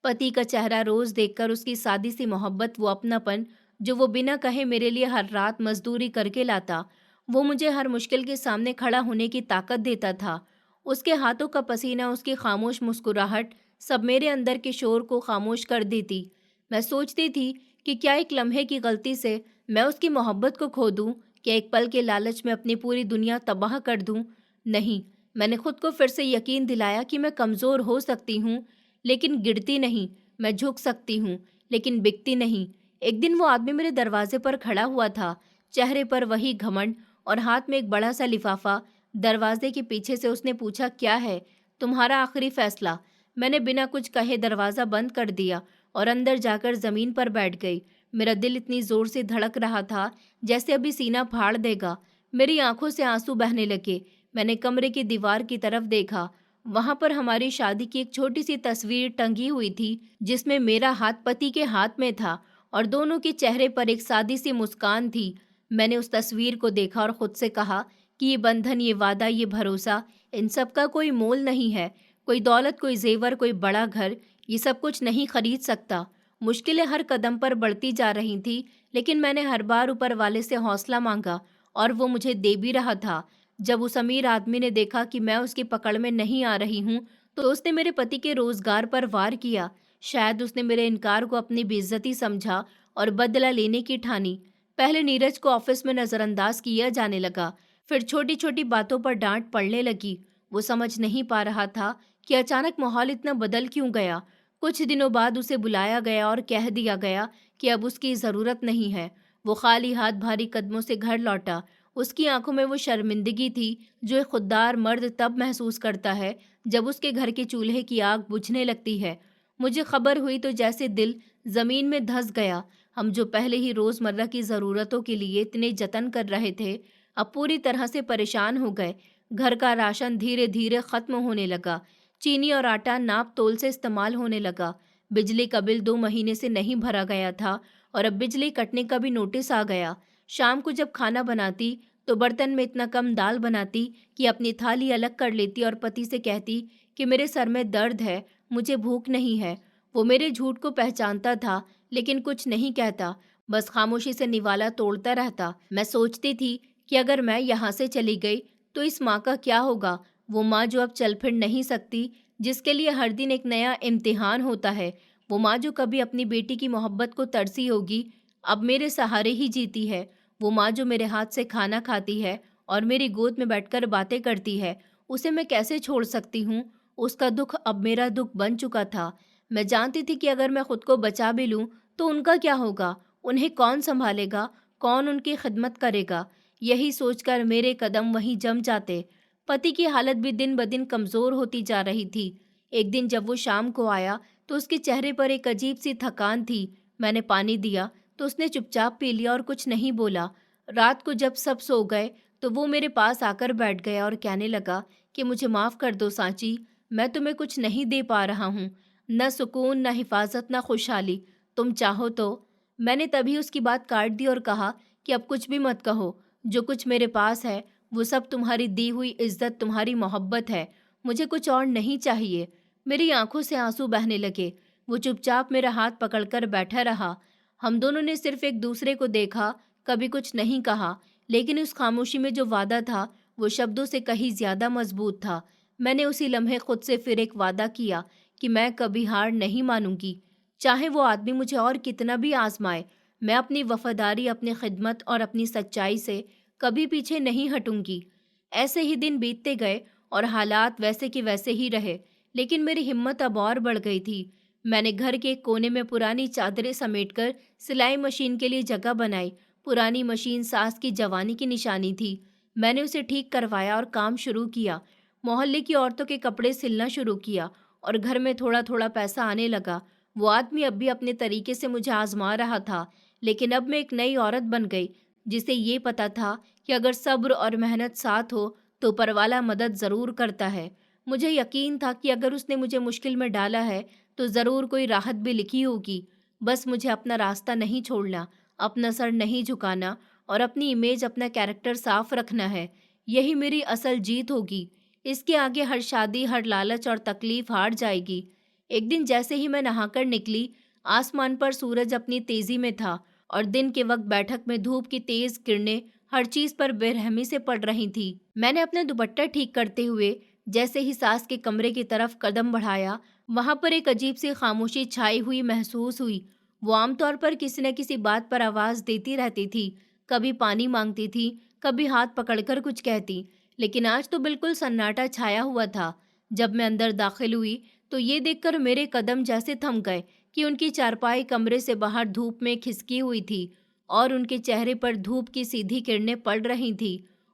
पति का चेहरा रोज देखकर उसकी सादी सी मोहब्बत, वो अपनापन जो वो बिना कहे मेरे लिए हर रात मजदूरी करके लाता, वो मुझे हर मुश्किल के सामने खड़ा होने की ताकत देता था। उसके हाथों का पसीना, उसकी खामोश मुस्कुराहट सब मेरे अंदर के शोर को खामोश कर देती। मैं सोचती थी कि क्या एक लम्हे की गलती से मैं उसकी मोहब्बत को खो दूं, क्या एक पल के लालच में अपनी पूरी दुनिया तबाह कर दूं? नहीं, मैंने खुद को फिर से यकीन दिलाया कि मैं कमज़ोर हो सकती हूँ, लेकिन गिरती नहीं। मैं झुक सकती हूँ, लेकिन बिकती नहीं। एक दिन वो आदमी मेरे दरवाजे पर खड़ा हुआ था, चेहरे पर वही घमंड और हाथ में एक बड़ा सा लिफाफा। दरवाजे के पीछे से उसने पूछा, क्या है तुम्हारा आखिरी फैसला? मैंने बिना कुछ कहे दरवाज़ा बंद कर दिया और अंदर जाकर ज़मीन पर बैठ गई। मेरा दिल इतनी ज़ोर से धड़क रहा था जैसे अभी सीना फाड़ देगा। मेरी आंखों से आंसू बहने लगे। मैंने कमरे की दीवार की तरफ देखा। वहां पर हमारी शादी की एक छोटी सी तस्वीर टंगी हुई थी, जिसमें मेरा हाथ पति के हाथ में था और दोनों के चेहरे पर एक सादी सी मुस्कान थी। मैंने उस तस्वीर को देखा और खुद से कहा कि ये बंधन, ये वादा, ये भरोसा, इन सब का कोई मोल नहीं है। कोई दौलत, कोई जेवर, कोई बड़ा घर, ये सब कुछ नहीं खरीद सकता। मुश्किलें हर कदम पर बढ़ती जा रही थी, लेकिन मैंने हर बार ऊपर वाले से हौसला मांगा और वो मुझे दे भी रहा था। जब उस अमीर आदमी ने देखा कि मैं उसकी पकड़ में नहीं आ रही हूँ, तो उसने मेरे पति के रोजगार पर वार किया। शायद उसने मेरे इनकार को अपनी बेइज्जती समझा और बदला लेने की ठानी। पहले नीरज को ऑफिस में नजरअंदाज किया जाने लगा, फिर छोटी छोटी बातों पर डांट पड़ने लगी। वो समझ नहीं पा रहा था कि अचानक माहौल इतना बदल क्यों गया। कुछ दिनों बाद उसे बुलाया गया और कह दिया गया कि अब उसकी ज़रूरत नहीं है। वो खाली हाथ भारी कदमों से घर लौटा। उसकी आंखों में वो शर्मिंदगी थी जो एक खुददार मर्द तब महसूस करता है जब उसके घर के चूल्हे की आग बुझने लगती है। मुझे खबर हुई तो जैसे दिल ज़मीन में धंस गया। हम जो पहले ही रोज़मर्रा की ज़रूरतों के लिए इतने जतन कर रहे थे, अब पूरी तरह से परेशान हो गए। घर का राशन धीरे धीरे ख़त्म होने लगा। चीनी और आटा नाप तोल से इस्तेमाल होने लगा। बिजली का बिल 2 महीने से नहीं भरा गया था और अब बिजली कटने का भी नोटिस आ गया। शाम को जब खाना बनाती तो बर्तन में इतना कम दाल बनाती कि अपनी थाली अलग कर लेती और पति से कहती कि मेरे सर में दर्द है, मुझे भूख नहीं है। वो मेरे झूठ को पहचानता था, लेकिन कुछ नहीं कहता, बस खामोशी से निवाला तोड़ता रहता। मैं सोचती थी कि अगर मैं यहाँ से चली गई तो इस माँ का क्या होगा? वो माँ जो अब चल फिर नहीं सकती, जिसके लिए हर दिन एक नया इम्तिहान होता है। वो माँ जो कभी अपनी बेटी की मोहब्बत को तरसी होगी, अब मेरे सहारे ही जीती है। वो माँ जो मेरे हाथ से खाना खाती है और मेरी गोद में बैठकर बातें करती है, उसे मैं कैसे छोड़ सकती हूँ? उसका दुख अब मेरा दुख बन चुका था। मैं जानती थी कि अगर मैं खुद को बचा भी लूँ तो उनका क्या होगा? उन्हें कौन संभालेगा? कौन उनकी खिदमत करेगा? यही सोचकर मेरे कदम वहीं जम जाते। पति की हालत भी दिन ब दिन कमज़ोर होती जा रही थी। एक दिन जब वो शाम को आया तो उसके चेहरे पर एक अजीब सी थकान थी। मैंने पानी दिया तो उसने चुपचाप पी लिया और कुछ नहीं बोला। रात को जब सब सो गए तो वो मेरे पास आकर बैठ गया और कहने लगा कि मुझे माफ़ कर दो सांची, मैं तुम्हें कुछ नहीं दे पा रहा हूँ, न सुकून, न हिफाजत, न खुशहाली। तुम चाहो तो। मैंने तभी उसकी बात काट दी और कहा कि अब कुछ भी मत कहो, जो कुछ मेरे पास है वो सब तुम्हारी दी हुई इज्जत, तुम्हारी मोहब्बत है। मुझे कुछ और नहीं चाहिए। मेरी आंखों से आंसू बहने लगे। वो चुपचाप मेरा हाथ पकड़कर बैठा रहा। हम दोनों ने सिर्फ एक दूसरे को देखा, कभी कुछ नहीं कहा, लेकिन उस खामोशी में जो वादा था वो शब्दों से कहीं ज्यादा मजबूत था। मैंने उसी लम्हे खुद से फिर एक वादा किया कि मैं कभी हार नहीं मानूंगी, चाहे वो आदमी मुझे और कितना भी आजमाए। मैं अपनी वफादारी, अपनी खिदमत और अपनी सच्चाई से कभी पीछे नहीं हटूंगी। ऐसे ही दिन बीतते गए और हालात वैसे के वैसे ही रहे, लेकिन मेरी हिम्मत अब और बढ़ गई थी। मैंने घर के एक कोने में पुरानी चादरें समेटकर सिलाई मशीन के लिए जगह बनाई। पुरानी मशीन सास की जवानी की निशानी थी। मैंने उसे ठीक करवाया और काम शुरू किया। मोहल्ले की औरतों के कपड़े सिलना शुरू किया और घर में थोड़ा थोड़ा पैसा आने लगा। वो आदमी अब भी अपने तरीके से मुझे आजमा रहा था, लेकिन अब मैं एक नई औरत बन गई, जिसे ये पता था कि अगर सब्र और मेहनत साथ हो तो ऊपर वाला मदद ज़रूर करता है। मुझे यकीन था कि अगर उसने मुझे मुश्किल में डाला है तो ज़रूर कोई राहत भी लिखी होगी। बस मुझे अपना रास्ता नहीं छोड़ना, अपना सर नहीं झुकाना और अपनी इमेज, अपना कैरेक्टर साफ रखना है। यही मेरी असल जीत होगी। इसके आगे हर शादी, हर लालच और तकलीफ हार जाएगी। एक दिन जैसे ही मैं नहाकर निकली, आसमान पर सूरज अपनी तेजी में था और दिन के वक्त बैठक में धूप की तेज किरणें हर चीज पर बेरहमी से पड़ रही थी। मैंने अपना दुपट्टा ठीक करते हुए जैसे ही सास के कमरे की तरफ कदम बढ़ाया, वहां पर एक अजीब सी खामोशी छाई हुई महसूस हुई। वो आमतौर पर किसी न किसी बात पर आवाज देती रहती थी, कभी पानी मांगती थी, कभी हाथ पकड़कर कुछ कहती, लेकिन आज तो बिल्कुल सन्नाटा छाया हुआ था। जब मैं अंदर दाखिल हुई तो ये देखकर मेरे कदम जैसे थम गए कि उनकी चारपाई कमरे से बाहर धूप में खिसकी हुई थी और उनके चेहरे पर धूप की सीधी किरणें पड़ रही थी।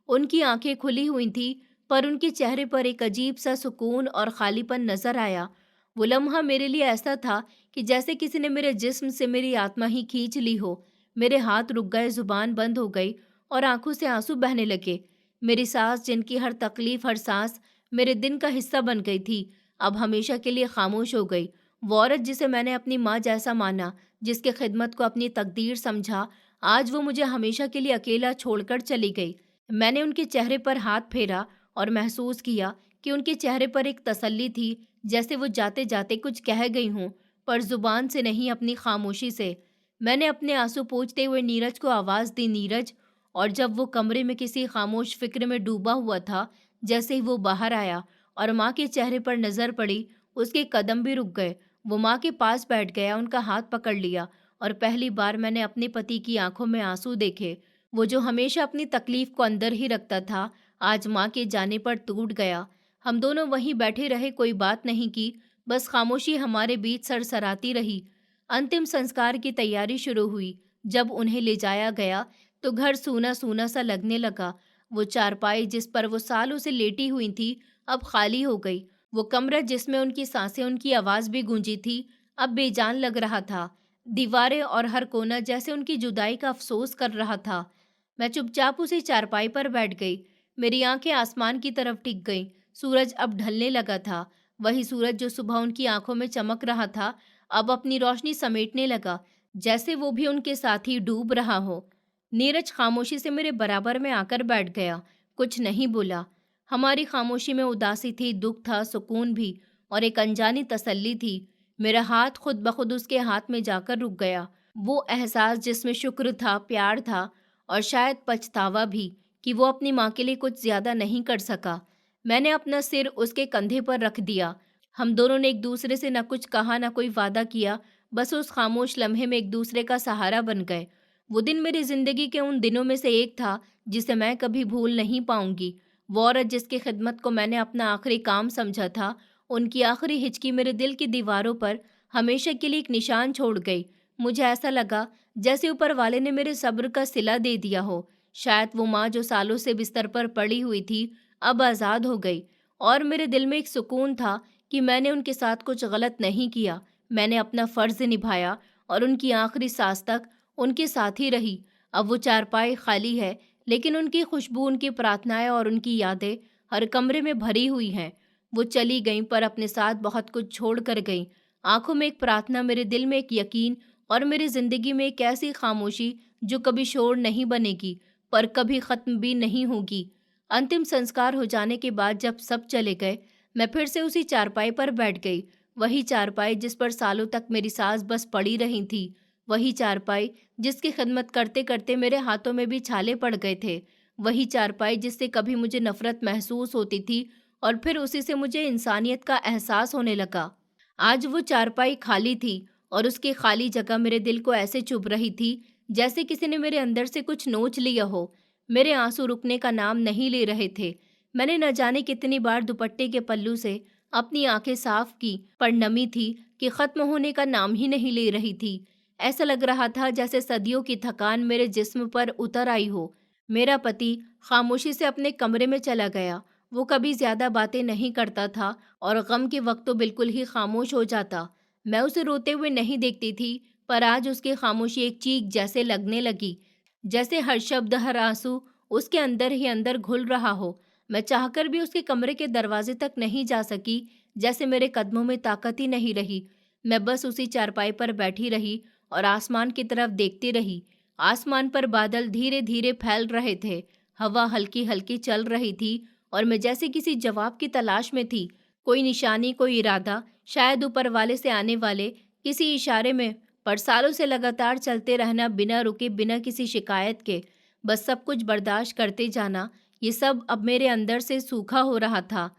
उनकी आंखें खुली हुई थी, पर उनके चेहरे पर एक अजीब सा सुकून और खालीपन नजर आया। वो लम्हा मेरे लिए ऐसा था कि जैसे किसी ने मेरे जिस्म से मेरी आत्मा ही खींच ली हो। मेरे हाथ रुक गए, जुबान बंद हो गई और आंखों से आंसू बहने लगे। मेरी सास, जिनकी हर तकलीफ, हर सांस मेरे दिन का हिस्सा बन गई थी, अब हमेशा के लिए खामोश हो गई। वो औरत जिसे मैंने अपनी माँ जैसा माना, जिसके खिदमत को अपनी तकदीर समझा, आज वो मुझे हमेशा के लिए अकेला छोड़कर चली गई। मैंने उनके चेहरे पर हाथ फेरा और महसूस किया कि उनके चेहरे पर एक तसल्ली थी, जैसे वो जाते जाते कुछ कह गई हों, पर जुबान से नहीं, अपनी खामोशी से। मैंने अपने आंसू पोंछते हुए नीरज को आवाज़ दी, नीरज। और जब वो कमरे में किसी खामोश फिक्र में डूबा हुआ था, जैसे ही वो बाहर आया और माँ के चेहरे पर नजर पड़ी, उसके कदम भी रुक गए। वो माँ के पास बैठ गया, उनका हाथ पकड़ लिया और पहली बार मैंने अपने पति की आंखों में आंसू देखे। वो जो हमेशा अपनी तकलीफ को अंदर ही रखता था, आज माँ के जाने पर टूट गया। हम दोनों वहीं बैठे रहे, कोई बात नहीं की, बस खामोशी हमारे बीच सरसराती रही। अंतिम संस्कार की तैयारी शुरू हुई। जब उन्हें ले जाया गया तो घर सूना सूना सा लगने लगा। वो चारपाई जिस पर वो सालों से लेटी हुई थी, अब खाली हो गई। वो कमरा जिसमें उनकी सांसें, उनकी आवाज भी गूंजी थी, अब बेजान लग रहा था। दीवारें और हर कोना जैसे उनकी जुदाई का अफसोस कर रहा था। मैं चुपचाप उसी चारपाई पर बैठ गई। मेरी आंखें आसमान की तरफ टिक गईं। सूरज अब ढलने लगा था। वही सूरज जो सुबह उनकी आंखों में चमक रहा था, अब अपनी रोशनी समेटने लगा, जैसे वो भी उनके साथ ही डूब रहा हो। नीरज खामोशी से मेरे बराबर में आकर बैठ गया, कुछ नहीं बोला। हमारी खामोशी में उदासी थी, दुख था, सुकून भी, और एक अनजानी तसल्ली थी। मेरा हाथ खुद ब खुद उसके हाथ में जाकर रुक गया। वो एहसास जिसमें शुक्र था, प्यार था और शायद पछतावा भी कि वो अपनी माँ के लिए कुछ ज्यादा नहीं कर सका। मैंने अपना सिर उसके कंधे पर रख दिया। हम दोनों ने एक दूसरे से न कुछ कहा, न कोई वादा किया, बस उस खामोश लम्हे में एक दूसरे का सहारा बन गए। वो दिन मेरी जिंदगी के उन दिनों में से एक था जिसे मैं कभी भूल नहीं पाऊंगी। वो औरत जिसकी खिदमत को मैंने अपना आखिरी काम समझा था, उनकी आखिरी हिचकी मेरे दिल की दीवारों पर हमेशा के लिए एक निशान छोड़ गई। मुझे ऐसा लगा जैसे ऊपर वाले ने मेरे सब्र का सिला दे दिया हो। शायद वो माँ जो सालों से बिस्तर पर पड़ी हुई थी, अब आज़ाद हो गई। और मेरे दिल में एक सुकून था कि मैंने उनके साथ कुछ गलत नहीं किया। मैंने अपना फर्ज निभाया और उनकी आखिरी सांस तक उनके साथ ही रही। अब वो चारपाई खाली है, लेकिन उनकी खुशबू, उनकी प्रार्थनाएं और उनकी यादें हर कमरे में भरी हुई हैं। वो चली गईं, पर अपने साथ बहुत कुछ छोड़ कर गईं। आंखों में एक प्रार्थना, मेरे दिल में एक यकीन और मेरी जिंदगी में एक ऐसी खामोशी जो कभी शोर नहीं बनेगी, पर कभी खत्म भी नहीं होगी। अंतिम संस्कार हो जाने के बाद जब सब चले गए, मैं फिर से उसी चारपाई पर बैठ गई। वही चारपाई जिस पर सालों तक मेरी सास बस पड़ी रही थी। वही चारपाई जिसकी खिदमत करते करते मेरे हाथों में भी छाले पड़ गए थे। वही चारपाई जिससे कभी मुझे नफरत महसूस होती थी और फिर उसी से मुझे इंसानियत का एहसास होने लगा। आज वो चारपाई खाली थी और उसकी खाली जगह मेरे दिल को ऐसे चुभ रही थी जैसे किसी ने मेरे अंदर से कुछ नोच लिया हो। मेरे आंसू रुकने का नाम नहीं ले रहे थे। मैंने न जाने कितनी बार दुपट्टे के पल्लू से अपनी आंखें साफ की, पर नमी थी कि खत्म होने का नाम ही नहीं ले रही थी। ऐसा लग रहा था जैसे सदियों की थकान मेरे जिस्म पर उतर आई हो। मेरा पति खामोशी से अपने कमरे में चला गया। वो कभी ज्यादा बातें नहीं करता था और गम के वक्त तो बिल्कुल ही खामोश हो जाता। मैं उसे रोते हुए नहीं देखती थी, पर आज उसकी खामोशी एक चीख जैसे लगने लगी, जैसे हर शब्द, हर आंसू उसके अंदर ही अंदर घुल रहा हो। मैं चाहकर भी उसके कमरे के दरवाजे तक नहीं जा सकी, जैसे मेरे कदमों में ताकत ही नहीं रही। मैं बस उसी चारपाई पर बैठी रही और आसमान की तरफ देखती रही। आसमान पर बादल धीरे धीरे फैल रहे थे, हवा हल्की हल्की चल रही थी और मैं जैसे किसी जवाब की तलाश में थी। कोई निशानी, कोई इरादा, शायद ऊपर वाले से आने वाले किसी इशारे में। पर सालों से लगातार चलते रहना, बिना रुके, बिना किसी शिकायत के, बस सब कुछ बर्दाश्त करते जाना, ये सब अब मेरे अंदर से सूखा हो रहा था।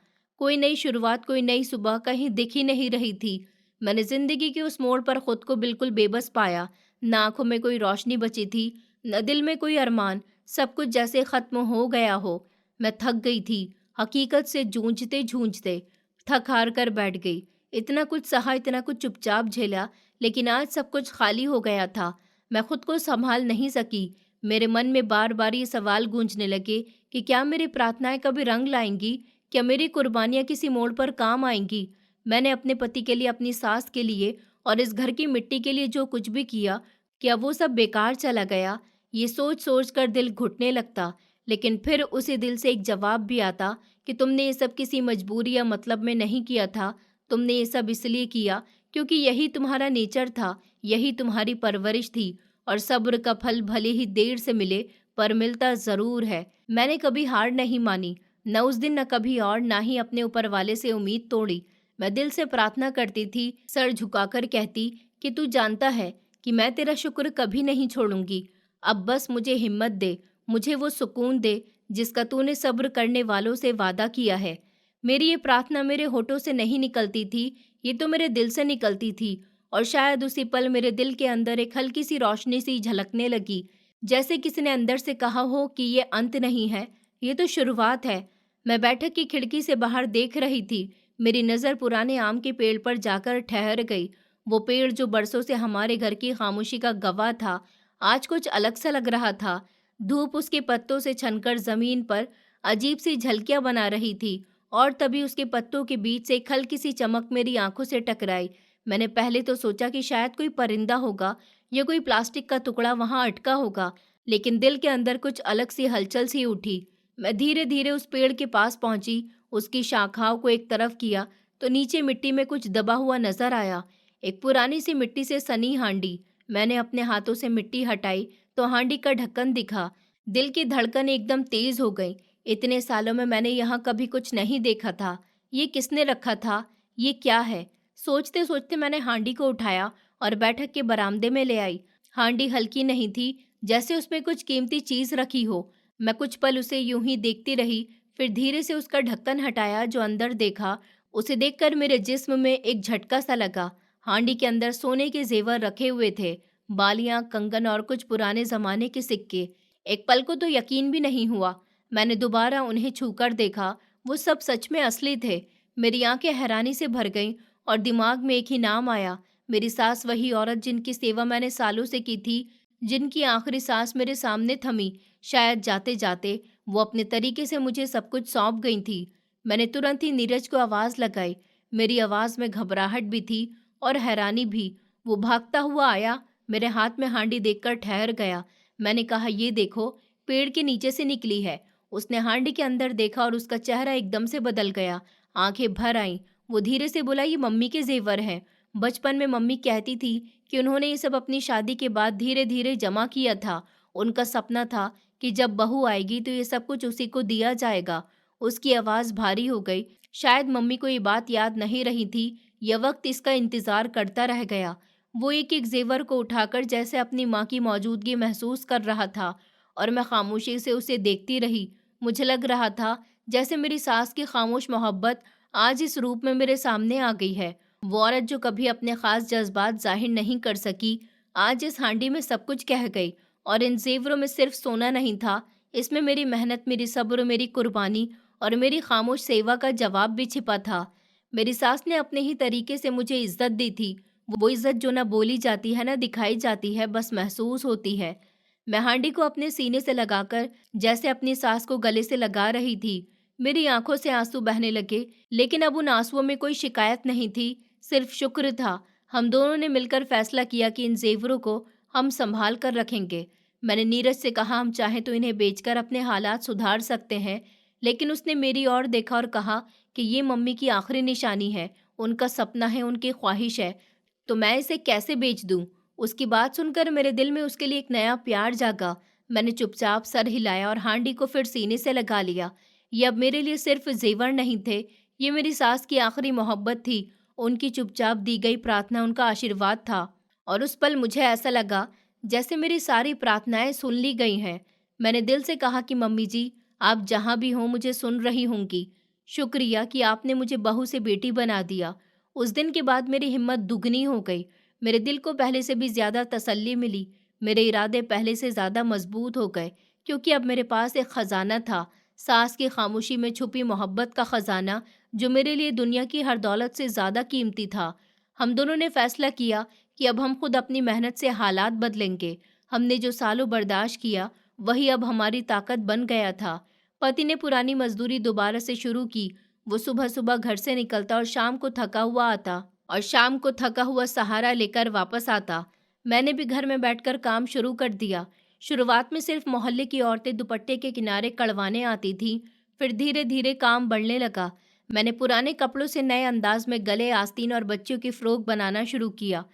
कोई नई शुरुआत, कोई नई सुबह कहीं दिख ही नहीं रही थी। मैंने जिंदगी के उस मोड़ पर खुद को बिल्कुल बेबस पाया। न आंखों में कोई रोशनी बची थी, न दिल में कोई अरमान। सब कुछ जैसे खत्म हो गया हो। मैं थक गई थी, हकीकत से जूझते जूझते थक हार कर बैठ गई। इतना कुछ सहा, इतना कुछ चुपचाप झेला, लेकिन आज सब कुछ खाली हो गया था। मैं खुद को संभाल नहीं सकी। मेरे मन में बार बार ये सवाल गूंजने लगे कि क्या मेरी प्रार्थनाएं कभी रंग लाएंगी? क्या मेरी कुर्बानियां किसी मोड़ पर काम आएंगी? मैंने अपने पति के लिए, अपनी सास के लिए और इस घर की मिट्टी के लिए जो कुछ भी किया, क्या वो सब बेकार चला गया? ये सोच सोच कर दिल घुटने लगता। लेकिन फिर उसी दिल से एक जवाब भी आता कि तुमने ये सब किसी मजबूरी या मतलब में नहीं किया था। तुमने ये सब इसलिए किया क्योंकि यही तुम्हारा नेचर था, यही तुम्हारी परवरिश थी। और सब्र का फल भले ही देर से मिले, पर मिलता जरूर है। मैंने कभी हार नहीं मानी, न उस दिन, न कभी और, ना ही अपने ऊपर वाले से उम्मीद तोड़ी। मैं दिल से प्रार्थना करती थी, सर झुकाकर कहती कि तू जानता है कि मैं तेरा शुक्र कभी नहीं छोड़ूंगी। अब बस मुझे हिम्मत दे, मुझे वो सुकून दे जिसका तूने सब्र करने वालों से वादा किया है। मेरी ये प्रार्थना मेरे होठों से नहीं निकलती थी, ये तो मेरे दिल से निकलती थी। और शायद उसी पल मेरे दिल के अंदर एक हल्की सी रोशनी सी झलकने लगी, जैसे किसी ने अंदर से कहा हो कि ये अंत नहीं है, ये तो शुरुआत है। मैं बैठक की खिड़की से बाहर देख रही थी। मेरी नज़र पुराने आम के पेड़ पर जाकर ठहर गई। वो पेड़ जो बरसों से हमारे घर की खामोशी का गवाह था, आज कुछ अलग सा लग रहा था। धूप उसके पत्तों से छनकर जमीन पर अजीब सी झलकियां बना रही थी और तभी उसके पत्तों के बीच से एक हल्की सी चमक मेरी आंखों से टकराई। मैंने पहले तो सोचा कि शायद कोई परिंदा होगा या कोई प्लास्टिक का टुकड़ा वहां अटका होगा, लेकिन दिल के अंदर कुछ अलग सी हलचल सी उठी। मैं धीरे धीरे उस पेड़ के पास पहुंची, उसकी शाखाओं को एक तरफ किया तो नीचे मिट्टी में कुछ दबा हुआ नजर आया। एक पुरानी सी मिट्टी से सनी हांडी। मैंने अपने हाथों से मिट्टी हटाई तो हांडी का ढक्कन दिखा। दिल की धड़कन एकदम तेज हो गई। इतने सालों में मैंने यहाँ कभी कुछ नहीं देखा था। ये किसने रखा था? ये क्या है? सोचते सोचते मैंने हांडी को उठाया और बैठक के बरामदे में ले आई। हांडी हल्की नहीं थी, जैसे उसमें कुछ कीमती चीज रखी हो। मैं कुछ पल उसे यूं ही देखती रही, फिर धीरे से उसका ढक्कन हटाया। जो अंदर देखा, उसे देखकर मेरे जिस्म में एक झटका सा लगा। हांडी के अंदर सोने के जेवर रखे हुए थे, बालियां, कंगन और कुछ पुराने जमाने के सिक्के। एक पल को तो यकीन भी नहीं हुआ। मैंने दोबारा उन्हें छूकर देखा, वो सब सच में असली थे। मेरी आंखें हैरानी से भर गईं और दिमाग में एक ही नाम आया, मेरी सास, वही औरत जिनकी सेवा मैंने सालों से की थी, जिनकी आखिरी सांस मेरे सामने थमी। शायद जाते जाते वो अपने तरीके से मुझे सब कुछ सौंप गई थी। मैंने तुरंत ही नीरज को आवाज लगाई। मेरी आवाज में घबराहट भी थी और हैरानी भी। वो भागता हुआ आया, मेरे हाथ में हांडी देखकर ठहर गया। मैंने कहा, ये देखो, पेड़ के नीचे से निकली है। उसने हांडी के अंदर देखा और उसका चेहरा एकदम से बदल गया, आंखें भर आईं। वो धीरे से बोला, ये मम्मी के जेवर हैं। बचपन में मम्मी कहती थी कि उन्होंने ये सब अपनी शादी के बाद धीरे धीरे जमा किया था। उनका सपना था कि जब बहू आएगी तो ये सब कुछ उसी को दिया जाएगा। उसकी आवाज भारी हो गई। शायद मम्मी को ये बात याद नहीं रही थी, यह वक्त इसका इंतजार करता रह गया। वो एक एक जेवर को उठाकर जैसे अपनी माँ की मौजूदगी महसूस कर रहा था और मैं खामोशी से उसे देखती रही। मुझे लग रहा था जैसे मेरी सास की खामोश मोहब्बत आज इस रूप में मेरे सामने आ गई है। वो औरत जो कभी अपने खास जज्बात जाहिर नहीं कर सकी, आज इस हांडी में सब कुछ कह गई। और इन जेवरों में सिर्फ सोना नहीं था, इसमें मेरी मेहनत, मेरी सब्र, मेरी कुर्बानी और मेरी खामोश सेवा का जवाब भी छिपा था। मेरी सास ने अपने ही तरीके से मुझे इज्जत दी थी। वो इज्जत जो ना बोली जाती है ना दिखाई जाती है, बस महसूस होती है। मैं हांडी को अपने सीने से लगाकर जैसे अपनी सास को गले से लगा रही थी। मेरी आंखों से आंसू बहने लगे, लेकिन अब उन आंसुओं में कोई शिकायत नहीं थी, सिर्फ शुक्र था। हम दोनों ने मिलकर फैसला किया कि इन जेवरों को हम संभाल कर रखेंगे। मैंने नीरज से कहा, हम चाहें तो इन्हें बेचकर अपने हालात सुधार सकते हैं, लेकिन उसने मेरी ओर देखा और कहा कि ये मम्मी की आखिरी निशानी है, उनका सपना है, उनकी ख्वाहिश है, तो मैं इसे कैसे बेच दूं? उसकी बात सुनकर मेरे दिल में उसके लिए एक नया प्यार जागा। मैंने चुपचाप सर हिलाया और हांडी को फिर सीने से लगा लिया। ये अब मेरे लिए सिर्फ जेवर नहीं थे, ये मेरी सास की आखिरी मोहब्बत थी, उनकी चुपचाप दी गई प्रार्थना, उनका आशीर्वाद था। और उस पल मुझे ऐसा लगा जैसे मेरी सारी प्रार्थनाएं सुन ली गई हैं। मैंने दिल से कहा कि मम्मी जी, आप जहाँ भी हों मुझे सुन रही होंगी। शुक्रिया कि आपने मुझे बहू से बेटी बना दिया। उस दिन के बाद मेरी हिम्मत दुगनी हो गई। मेरे दिल को पहले से भी ज़्यादा तसल्ली मिली। मेरे इरादे पहले से ज़्यादा मजबूत हो गए, क्योंकि अब मेरे पास एक ख़जाना था, सास की खामोशी में छुपी मोहब्बत का ख़जाना, जो मेरे लिए दुनिया की हर दौलत से ज़्यादा कीमती था। हम दोनों ने फैसला किया कि अब हम खुद अपनी मेहनत से हालात बदलेंगे। हमने जो सालों बर्दाश्त किया, वही अब हमारी ताकत बन गया था। पति ने पुरानी मजदूरी दोबारा से शुरू की। वो सुबह-सुबह घर से निकलता और शाम को थका हुआ आता और शाम को थका हुआ सहारा लेकर वापस आता। मैंने भी घर में बैठकर काम शुरू कर दिया। शुरुआत में सिर्फ मोहल्ले की औरतें दुपट्टे के किनारे कड़वाने आती थीं, फिर धीरे-धीरे काम बढ़ने लगा। मैंने पुराने कपड़ों से नए अंदाज में गले, आस्तीन और बच्चों की फ्रॉक बनाना शुरू किया।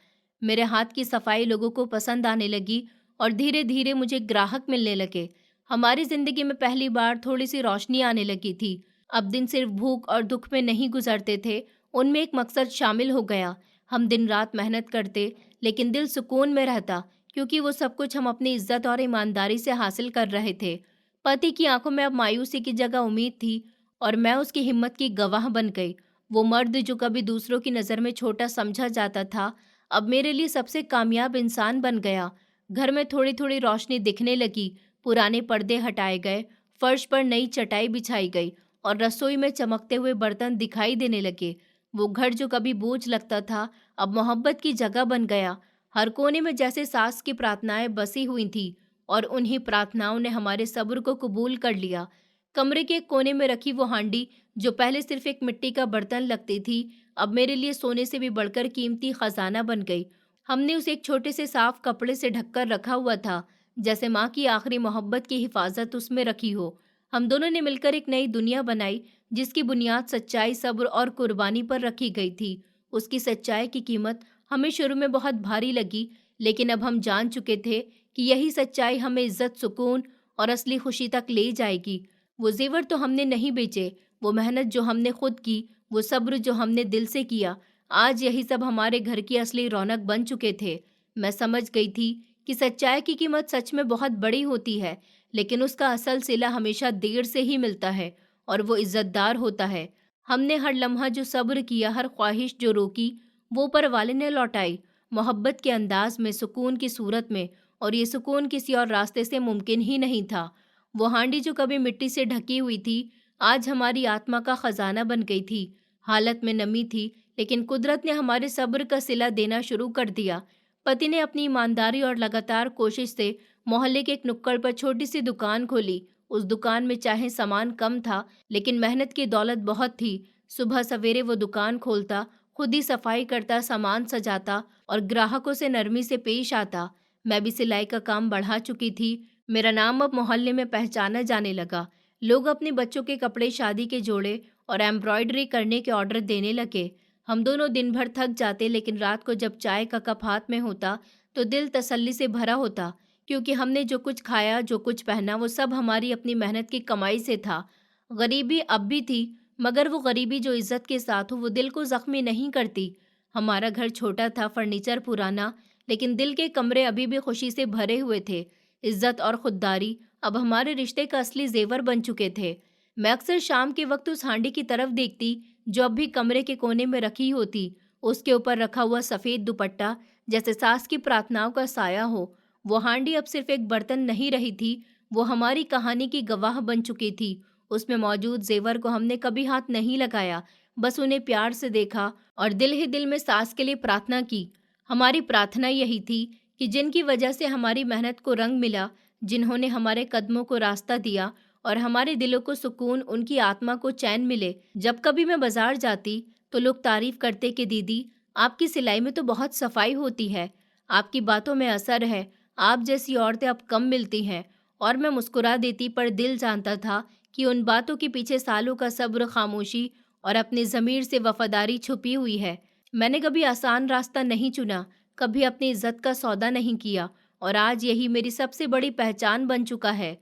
मेरे हाथ की सफाई लोगों को पसंद आने लगी और धीरे-धीरे मुझे ग्राहक मिलने लगे। हमारी जिंदगी में पहली बार थोड़ी सी रोशनी आने लगी थी। अब दिन सिर्फ भूख और दुख में नहीं गुजरते थे, उनमें एक मकसद शामिल हो गया। हम दिन रात मेहनत करते, लेकिन दिल सुकून में रहता, क्योंकि वो सब कुछ हम अपनी इज्जत और ईमानदारी से हासिल कर रहे थे। पति की आंखों में अब मायूसी की जगह उम्मीद थी और मैं उसकी हिम्मत की गवाह बन गई। वो मर्द जो कभी दूसरों की नज़र में छोटा समझा जाता था, अब मेरे लिए सबसे कामयाब इंसान बन गया। घर में थोड़ी थोड़ी रोशनी दिखने लगी, पुराने पर्दे हटाए गए, फर्श पर नई चटाई बिछाई गई और रसोई में चमकते हुए बर्तन दिखाई देने लगे। वो घर जो कभी बोझ लगता था, अब मोहब्बत की जगह बन गया। हर कोने में जैसे सास की प्रार्थनाएं बसी हुई थी और उन्हीं प्रार्थनाओं ने हमारे सब्र को कबूल कर लिया। कमरे के एक कोने में रखी वो हांडी, जो पहले सिर्फ एक मिट्टी का बर्तन लगती थी, अब मेरे लिए सोने से भी बढ़कर कीमती खजाना बन गई। हमने उसे एक छोटे से साफ कपड़े से ढककर रखा हुआ था, जैसे माँ की आखिरी मोहब्बत की हिफाजत उसमें रखी हो। हम दोनों ने मिलकर एक नई दुनिया बनाई, जिसकी बुनियाद सच्चाई, सब्र और कुर्बानी पर रखी गई थी। उसकी सच्चाई की कीमत हमें शुरू में बहुत भारी लगी, लेकिन अब हम जान चुके थे कि यही सच्चाई हमें इज्जत, सुकून और असली खुशी तक ले जाएगी। वो जेवर तो हमने नहीं बेचे, वो मेहनत जो हमने खुद की, वो सब्र जो हमने दिल से किया, आज यही सब हमारे घर की असली रौनक बन चुके थे। मैं समझ गई थी कि सच्चाई की कीमत सच में बहुत बड़ी होती है, लेकिन उसका असल सिला हमेशा देर से ही मिलता है और वो इज्जतदार होता है। हमने हर लम्हा जो सब्र किया, हर ख्वाहिश जो रोकी, वो ऊपर वाले ने लौटाई, मोहब्बत के अंदाज में, सुकून की सूरत में। और ये सुकून किसी और रास्ते से मुमकिन ही नहीं था। वो हांडी जो कभी मिट्टी से ढकी हुई थी, आज हमारी आत्मा का खजाना बन गई थी। हालत में नमी थी, लेकिन कुदरत ने हमारे सब्र का सिला देना शुरू कर दिया। पति ने अपनी ईमानदारी और लगातार कोशिश से मोहल्ले के एक नुक्कड़ पर छोटी सी दुकान खोली। उस दुकान में चाहे सामान कम था, लेकिन मेहनत की दौलत बहुत थी। सुबह सवेरे वो दुकान खोलता, खुद ही सफाई करता, सामान सजाता और ग्राहकों से नरमी से पेश आता। मैं भी सिलाई का काम बढ़ा चुकी थी। मेरा नाम अब मोहल्ले में पहचाना जाने लगा। लोग अपने बच्चों के कपड़े, शादी के जोड़े और एम्ब्रॉयडरी करने के ऑर्डर देने लगे। हम दोनों दिन भर थक जाते, लेकिन रात को जब चाय का कप हाथ में होता, तो दिल तसल्ली से भरा होता, क्योंकि हमने जो कुछ खाया, जो कुछ पहना, वो सब हमारी अपनी मेहनत की कमाई से था। गरीबी अब भी थी, मगर वो गरीबी जो इज्जत के साथ हो, वो दिल को जख्मी नहीं करती। हमारा घर छोटा था, फर्नीचर पुराना, लेकिन दिल के कमरे अभी भी खुशी से भरे हुए थे। इज्जत और खुददारी अब हमारे रिश्ते का असली जेवर बन चुके थे। मैं अक्सर शाम के वक्त उस हांडी की तरफ देखती, जो अब भी कमरे के कोने में रखी होती। उसके ऊपर रखा हुआ सफ़ेद दुपट्टा जैसे सास की प्रार्थनाओं का साया हो। वो हांडी अब सिर्फ एक बर्तन नहीं रही थी, वो हमारी कहानी की गवाह बन चुकी थी। उसमें मौजूद जेवर को हमने कभी हाथ नहीं लगाया, बस उन्हें प्यार से देखा और दिल ही दिल में सास के लिए प्रार्थना की। हमारी प्रार्थना यही थी कि जिनकी वजह से हमारी मेहनत को रंग मिला, जिन्होंने हमारे कदमों को रास्ता दिया और हमारे दिलों को सुकून, उनकी आत्मा को चैन मिले। जब कभी मैं बाजार जाती तो लोग तारीफ करते कि दीदी, आपकी सिलाई में तो बहुत सफाई होती है, आपकी बातों में असर है, आप जैसी औरतें अब कम मिलती हैं। और मैं मुस्कुरा देती, पर दिल जानता था कि उन बातों के पीछे सालों का सब्र, खामोशी और अपने ज़मीर से वफादारी छुपी हुई है। मैंने कभी आसान रास्ता नहीं चुना, कभी अपनी इज्जत का सौदा नहीं किया, और आज यही मेरी सबसे बड़ी पहचान बन चुका है।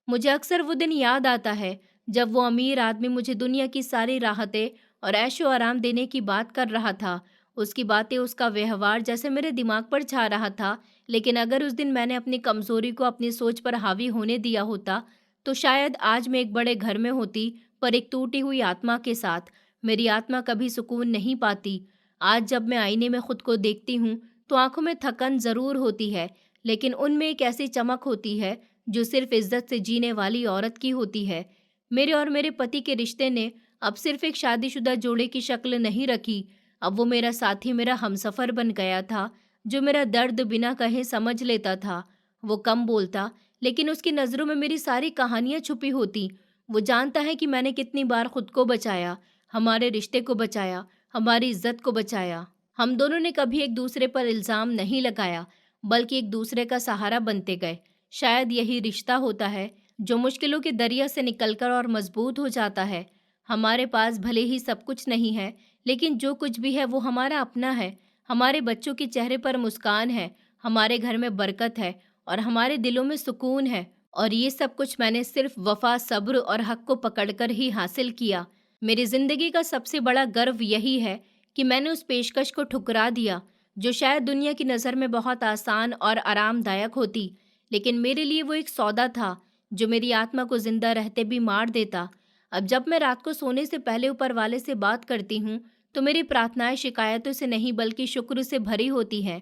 मुझे अक्सर वो दिन याद आता है जब वो अमीर आदमी मुझे दुनिया की सारी राहतें और ऐशो आराम देने की बात कर रहा था। उसकी बातें, उसका व्यवहार जैसे मेरे दिमाग पर छा रहा था। लेकिन अगर उस दिन मैंने अपनी कमजोरी को अपनी सोच पर हावी होने दिया होता, तो शायद आज मैं एक बड़े घर में होती, पर एक टूटी हुई आत्मा के साथ। मेरी आत्मा कभी सुकून नहीं पाती। आज जब मैं आईने में खुद को देखती हूँ तो आंखों में थकन जरूर होती है, लेकिन उनमें एक ऐसी चमक होती है जो सिर्फ इज्जत से जीने वाली औरत की होती है। मेरे और मेरे पति के रिश्ते ने अब सिर्फ एक शादीशुदा जोड़े की शक्ल नहीं रखी, अब वो मेरा साथी, मेरा हमसफर बन गया था, जो मेरा दर्द बिना कहे समझ लेता था। वो कम बोलता, लेकिन उसकी नज़रों में मेरी सारी कहानियां छुपी होती। वो जानता है कि मैंने कितनी बार खुद को बचाया, हमारे रिश्ते को बचाया, हमारी इज्जत को बचाया। हम दोनों ने कभी एक दूसरे पर इल्ज़ाम नहीं लगाया, बल्कि एक दूसरे का सहारा बनते गए। शायद यही रिश्ता होता है जो मुश्किलों के दरिया से निकलकर और मजबूत हो जाता है। हमारे पास भले ही सब कुछ नहीं है, लेकिन जो कुछ भी है वो हमारा अपना है। हमारे बच्चों के चेहरे पर मुस्कान है, हमारे घर में बरकत है और हमारे दिलों में सुकून है। और ये सब कुछ मैंने सिर्फ वफा, सब्र और हक को पकड़कर ही हासिल किया। मेरी जिंदगी का सबसे बड़ा गर्व यही है कि मैंने उस पेशकश को ठुकरा दिया जो शायद दुनिया की नज़र में बहुत आसान और आरामदायक होती, लेकिन मेरे लिए वो एक सौदा था जो मेरी आत्मा को जिंदा रहते भी मार देता। अब जब मैं रात को सोने से पहले ऊपर वाले से बात करती हूँ तो मेरी प्रार्थनाएं शिकायतों से नहीं बल्कि शुक्र से भरी होती हैं।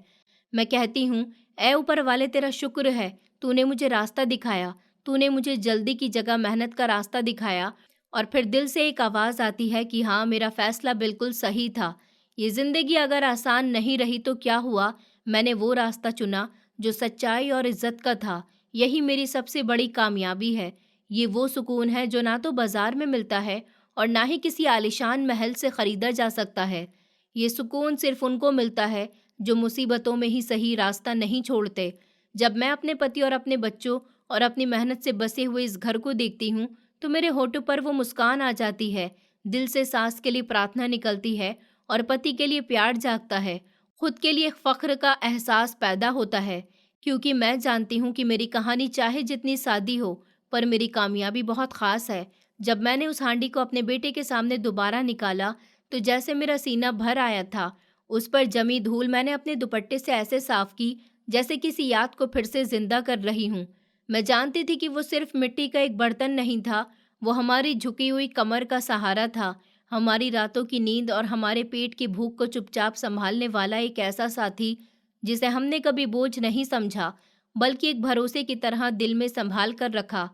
मैं कहती हूँ, ऐ ऊपर वाले, तेरा शुक्र है, तूने मुझे रास्ता दिखाया, तूने मुझे जल्दी की जगह मेहनत का रास्ता दिखाया। और फिर दिल से एक आवाज़ आती है कि हाँ, मेरा फैसला बिल्कुल सही था। ये ज़िंदगी अगर आसान नहीं रही तो क्या हुआ, मैंने वो रास्ता चुना जो सच्चाई और इज्जत का था। यही मेरी सबसे बड़ी कामयाबी है। ये वो सुकून है जो ना तो बाजार में मिलता है और ना ही किसी आलीशान महल से खरीदा जा सकता है। ये सुकून सिर्फ उनको मिलता है जो मुसीबतों में ही सही रास्ता नहीं छोड़ते। जब मैं अपने पति और अपने बच्चों और अपनी मेहनत से बसे हुए इस घर को देखती हूँ तो मेरे होठों पर वो मुस्कान आ जाती है। दिल से सास के लिए प्रार्थना निकलती है और पति के लिए प्यार जागता है। खुद के लिए फख्र का एहसास पैदा होता है, क्योंकि मैं जानती हूँ कि मेरी कहानी चाहे जितनी सादी हो, पर मेरी कामयाबी बहुत ख़ास है। जब मैंने उस हांडी को अपने बेटे के सामने दोबारा निकाला तो जैसे मेरा सीना भर आया था। उस पर जमी धूल मैंने अपने दुपट्टे से ऐसे साफ की जैसे किसी याद को फिर से जिंदा कर रही हूँ। मैं जानती थी कि वो सिर्फ मिट्टी का एक बर्तन नहीं था, वो हमारी झुकी हुई कमर का सहारा था, हमारी रातों की नींद और हमारे पेट की भूख को चुपचाप संभालने वाला एक ऐसा साथी जिसे हमने कभी बोझ नहीं समझा, बल्कि एक भरोसे की तरह दिल में संभाल कर रखा।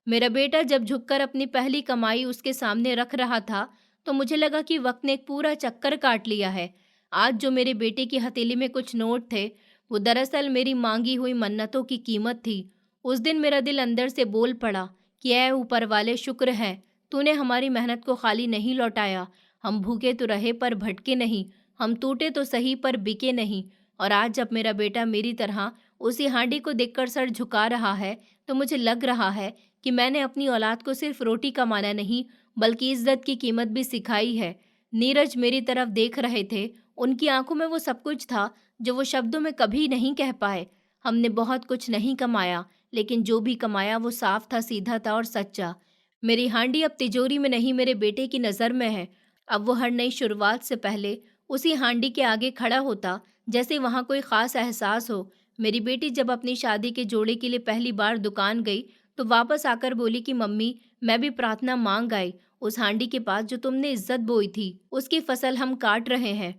मेरा बेटा जब झुककर अपनी पहली कमाई उसके सामने रख रहा था तो मुझे लगा कि वक्त ने एक पूरा चक्कर काट लिया है। आज जो मेरे बेटे की हथेली में कुछ नोट थे, वो दरअसल मेरी मांगी हुई मन्नतों की कीमत थी। उस दिन मेरा दिल अंदर से बोल पड़ा कि ऐ ऊपर वाले, शुक्र है, तूने हमारी मेहनत को खाली नहीं लौटाया। हम भूखे तो रहे पर भटके नहीं, हम टूटे तो सही पर बिके नहीं। और आज जब मेरा बेटा मेरी तरह उसी हांडी को देखकर सर झुका रहा है तो मुझे लग रहा है कि मैंने अपनी औलाद को सिर्फ रोटी कमाना नहीं, बल्कि इज्जत की कीमत भी सिखाई है। नीरज मेरी तरफ देख रहे थे, उनकी आंखों में वो सब कुछ था जो वो शब्दों में कभी नहीं कह पाए। हमने बहुत कुछ नहीं कमाया, लेकिन जो भी कमाया वो साफ था, सीधा था और सच्चा। मेरी हांडी अब तिजोरी में नहीं, मेरे बेटे की नज़र में है। अब वो हर नई शुरुआत से पहले उसी हांडी के आगे खड़ा होता, जैसे वहाँ कोई ख़ास एहसास हो। मेरी बेटी जब अपनी शादी के जोड़े के लिए पहली बार दुकान गई तो वापस आकर बोली कि मम्मी, मैं भी प्रार्थना मांग आई। उस हांडी के पास जो तुमने इज्जत बोई थी, उसकी फसल हम काट रहे हैं।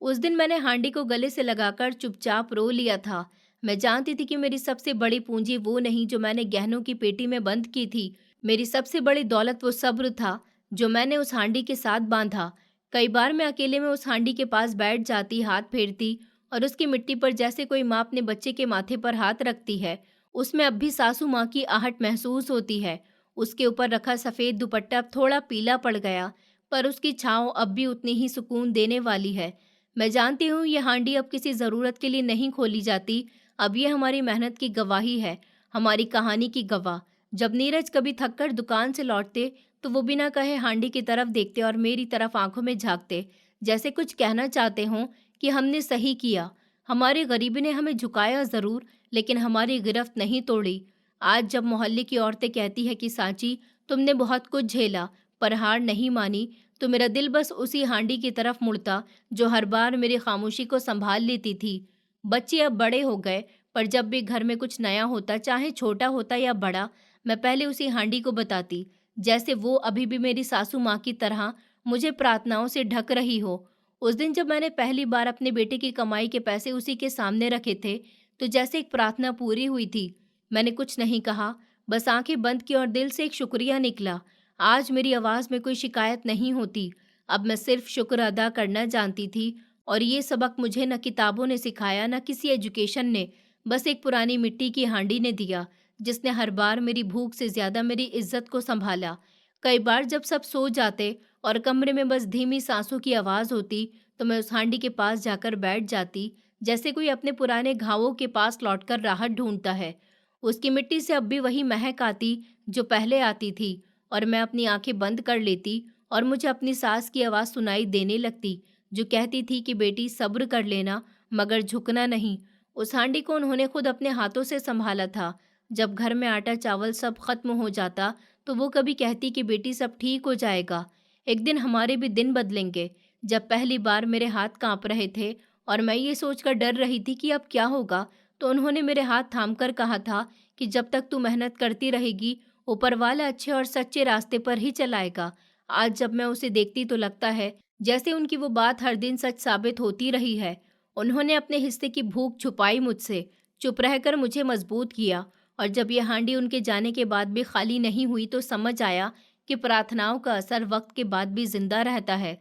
उस दिन मैंने हांडी को गले से लगाकर चुपचाप रो लिया था। मैं जानती थी कि मेरी सबसे बड़ी पूंजी वो नहीं जो मैंने गहनों की पेटी में बंद की थी। मेरी सबसे बड़ी दौलत वो सब्र था जो मैंने उस हांडी के साथ बांधा। कई बार मैं अकेले में उस हांडी के पास बैठ जाती, हाथ फेरती और उसकी मिट्टी पर जैसे कोई माँ अपने बच्चे के माथे पर हाथ रखती है, उसमें अब भी सासू माँ की आहट महसूस होती है। उसके ऊपर रखा सफ़ेद दुपट्टा अब थोड़ा पीला पड़ गया, पर उसकी छाँव अब भी उतनी ही सुकून देने वाली है। मैं जानती हूँ ये हांडी अब किसी ज़रूरत के लिए नहीं खोली जाती, अब ये हमारी मेहनत की गवाही है, हमारी कहानी की गवाह। जब नीरज कभी थककर दुकान से लौटते, तो वो बिना कहे हांडी की तरफ देखते और मेरी तरफ आंखों में झांकते, जैसे कुछ कहना चाहते हों कि हमने सही किया। हमारी गरीबी ने हमें झुकाया ज़रूर, लेकिन हमारी गिरफ्त नहीं तोड़ी। आज जब मोहल्ले की औरतें कहती है कि सांची, तुमने बहुत कुछ झेला पर हार नहीं मानी, तो मेरा दिल बस उसी हांडी की तरफ मुड़ता जो हर बार मेरी खामोशी को संभाल लेती थी। बच्चे अब बड़े हो गए, पर जब भी घर में कुछ नया होता, चाहे छोटा होता या बड़ा, मैं पहले उसी हांडी को बताती, जैसे वो अभी भी मेरी सासू माँ की तरह मुझे प्रार्थनाओं से ढक रही हो। उस दिन जब मैंने पहली बार अपने बेटे की कमाई के पैसे उसी के सामने रखे थे, तो जैसे एक प्रार्थना पूरी हुई थी। मैंने कुछ नहीं कहा, बस आंखें बंद की और दिल से एक शुक्रिया निकला। आज मेरी आवाज़ में कोई शिकायत नहीं होती, अब मैं सिर्फ शुक्र अदा करना जानती थी। और ये सबक मुझे न किताबों ने सिखाया, न किसी एजुकेशन ने, बस एक पुरानी मिट्टी की हांडी ने दिया, जिसने हर बार मेरी भूख से ज़्यादा मेरी इज्जत को संभाला। कई बार जब सब सो जाते और कमरे में बस धीमी सांसों की आवाज़ होती, तो मैं उस हांडी के पास जाकर बैठ जाती, जैसे कोई अपने पुराने घावों के पास लौटकर राहत ढूंढता है। उसकी मिट्टी से अब भी वही महक आती जो पहले आती थी, और मैं अपनी आंखें बंद कर लेती और मुझे अपनी सास की आवाज़ सुनाई देने लगती, जो कहती थी कि बेटी सब्र कर लेना, मगर झुकना नहीं। उस हांडी को उन्होंने खुद अपने हाथों से संभाला था। जब घर में आटा चावल सब खत्म हो जाता, तो वो कभी कहती कि बेटी सब ठीक हो जाएगा, एक दिन हमारे भी दिन बदलेंगे। जब पहली बार मेरे हाथ कांप रहे थे और मैं ये सोचकर डर रही थी कि अब क्या होगा, तो उन्होंने मेरे हाथ थामकर कहा था कि जब तक तू मेहनत करती रहेगी, ऊपर वाला अच्छे और सच्चे रास्ते पर ही चलाएगा। आज जब मैं उसे देखती तो लगता है जैसे उनकी वो बात हर दिन सच साबित होती रही है। उन्होंने अपने हिस्से की भूख छुपाई मुझसे, चुप रहकर मुझे मजबूत किया। और जब ये हांडी उनके जाने के बाद भी खाली नहीं हुई, तो समझ आया कि प्रार्थनाओं का असर वक्त के बाद भी जिंदा रहता है।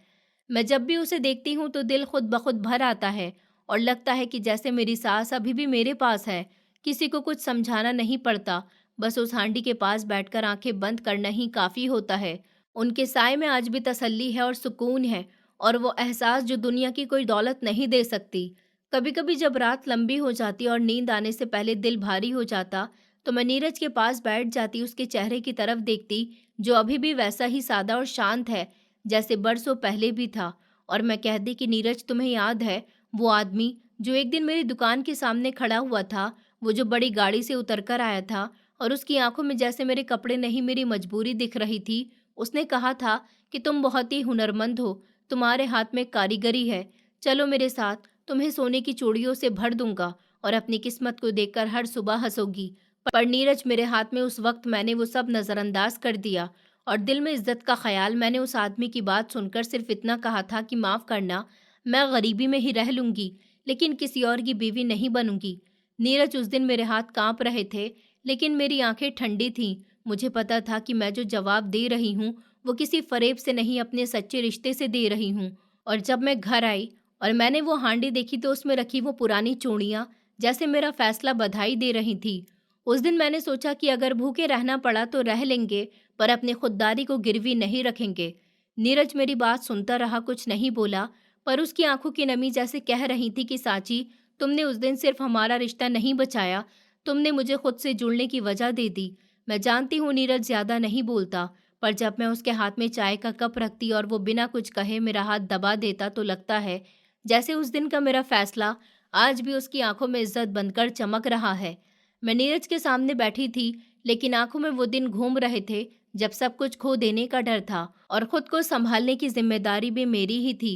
मैं जब भी उसे देखती हूँ तो दिल खुद ब खुद भर आता है और लगता है कि जैसे मेरी सास अभी भी मेरे पास है। किसी को कुछ समझाना नहीं पड़ता, बस उस हांडी के पास बैठकर आंखें बंद करना ही काफ़ी होता है। उनके साय में आज भी तसल्ली है और सुकून है, और वो एहसास जो दुनिया की कोई दौलत नहीं दे सकती। कभी कभी जब रात लंबी हो जाती और नींद आने से पहले दिल भारी हो जाता, तो मैं नीरज के पास बैठ जाती, उसके चेहरे की तरफ देखती जो अभी भी वैसा ही सादा और शांत है जैसे बरसों पहले भी था, और मैं कहती कि नीरज, तुम्हें याद है वो आदमी जो एक दिन मेरी दुकान के सामने खड़ा हुआ था, वो जो बड़ी गाड़ी से उतर कर आया था और उसकी आंखों में जैसे मेरे कपड़े नहीं मेरी मजबूरी दिख रही थी। उसने कहा था कि तुम बहुत ही हुनरमंद हो, तुम्हारे हाथ में कारीगरी है, चलो मेरे साथ, तुम्हें सोने की चूड़ियों से भर दूंगा और अपनी किस्मत को देखकर हर सुबह हंसोगी। पर नीरज, मेरे हाथ में उस वक्त मैंने वो सब नज़रअंदाज कर दिया, और दिल में इज्जत का ख्याल। मैंने उस आदमी की बात सुनकर सिर्फ इतना कहा था कि माफ़ करना, मैं गरीबी में ही रह लूँगी, लेकिन किसी और की बीवी नहीं बनूंगी। नीरज, उस दिन मेरे हाथ कांप रहे थे, लेकिन मेरी आंखें ठंडी थीं। मुझे पता था कि मैं जो जवाब दे रही हूँ वो किसी फरेब से नहीं, अपने सच्चे रिश्ते से दे रही हूँ। और जब मैं घर आई और मैंने वो हांडी देखी, तो उसमें रखी वो पुरानी चूड़ियाँ जैसे मेरा फैसला बधाई दे रही थी। उस दिन मैंने सोचा कि अगर भूखे रहना पड़ा तो रह लेंगे, पर अपनी खुददारी को गिरवी नहीं रखेंगे। नीरज मेरी बात सुनता रहा, कुछ नहीं बोला, पर उसकी आंखों की नमी जैसे कह रही थी कि साची, तुमने उस दिन सिर्फ हमारा रिश्ता नहीं बचाया, तुमने मुझे खुद से जुड़ने की वजह दे दी। मैं जानती हूँ नीरज ज़्यादा नहीं बोलता, पर जब मैं उसके हाथ में चाय का कप रखती और वो बिना कुछ कहे मेरा हाथ दबा देता, तो लगता है जैसे उस दिन का मेरा फैसला आज भी उसकी आंखों में इज्जत बनकर चमक रहा है। मैं नीरज के सामने बैठी थी, लेकिन आंखों में वो दिन घूम रहे थे जब सब कुछ खो देने का डर था और खुद को संभालने की जिम्मेदारी भी मेरी ही थी।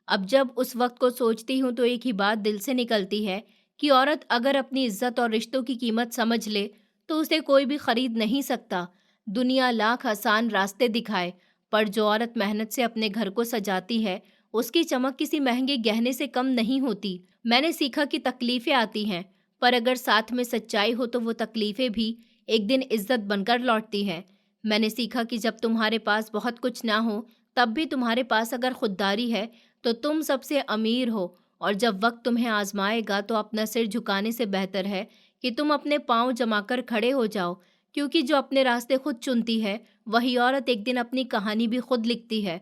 अब जब उस वक्त को सोचती हूँ तो एक ही बात दिल से निकलती है कि औरत अगर अपनी इज्जत और रिश्तों की कीमत समझ ले, तो उसे कोई भी खरीद नहीं सकता। दुनिया लाख आसान रास्ते दिखाए, पर जो औरत मेहनत से अपने घर को सजाती है, उसकी चमक किसी महंगे गहने से कम नहीं होती। मैंने सीखा कि तकलीफें आती हैं, पर अगर साथ में सच्चाई हो तो वो तकलीफें भी एक दिन इज्जत बनकर लौटती हैं। मैंने सीखा कि जब तुम्हारे पास बहुत कुछ ना हो, तब भी तुम्हारे पास अगर खुददारी है, तो तुम सबसे अमीर हो। और जब वक्त तुम्हें आजमाएगा तो अपना सिर झुकाने से बेहतर है कि तुम अपने पाँव जमाकर खड़े हो जाओ, क्योंकि जो अपने रास्ते खुद चुनती है, वही औरत एक दिन अपनी कहानी भी खुद लिखती है।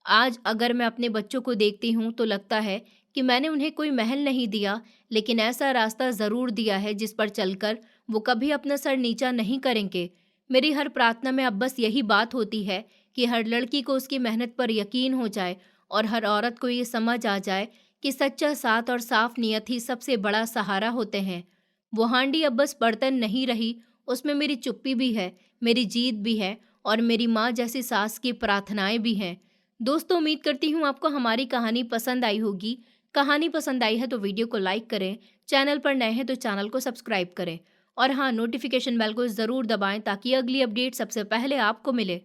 आज अगर मैं अपने बच्चों को देखती हूँ तो लगता है कि मैंने उन्हें कोई महल नहीं दिया, लेकिन ऐसा रास्ता ज़रूर दिया है जिस पर चलकर वो कभी अपना सर नीचा नहीं करेंगे। मेरी हर प्रार्थना में अब बस यही बात होती है कि हर लड़की को उसकी मेहनत पर यकीन हो जाए और हर औरत को ये समझ आ जाए कि सच्चा साथ और साफ नियत ही सबसे बड़ा सहारा होते हैं। वो हांडी अब बस बर्तन नहीं रही, उसमें मेरी चुप्पी भी है, मेरी जीत भी है और मेरी माँ जैसी सास की प्रार्थनाएं भी हैं। दोस्तों, उम्मीद करती हूँ आपको हमारी कहानी पसंद आई होगी। कहानी पसंद आई है तो वीडियो को लाइक करें, चैनल पर नए हैं तो चैनल को सब्सक्राइब करें और हाँ, नोटिफिकेशन बेल को ज़रूर दबाएं ताकि अगली अपडेट सबसे पहले आपको मिले।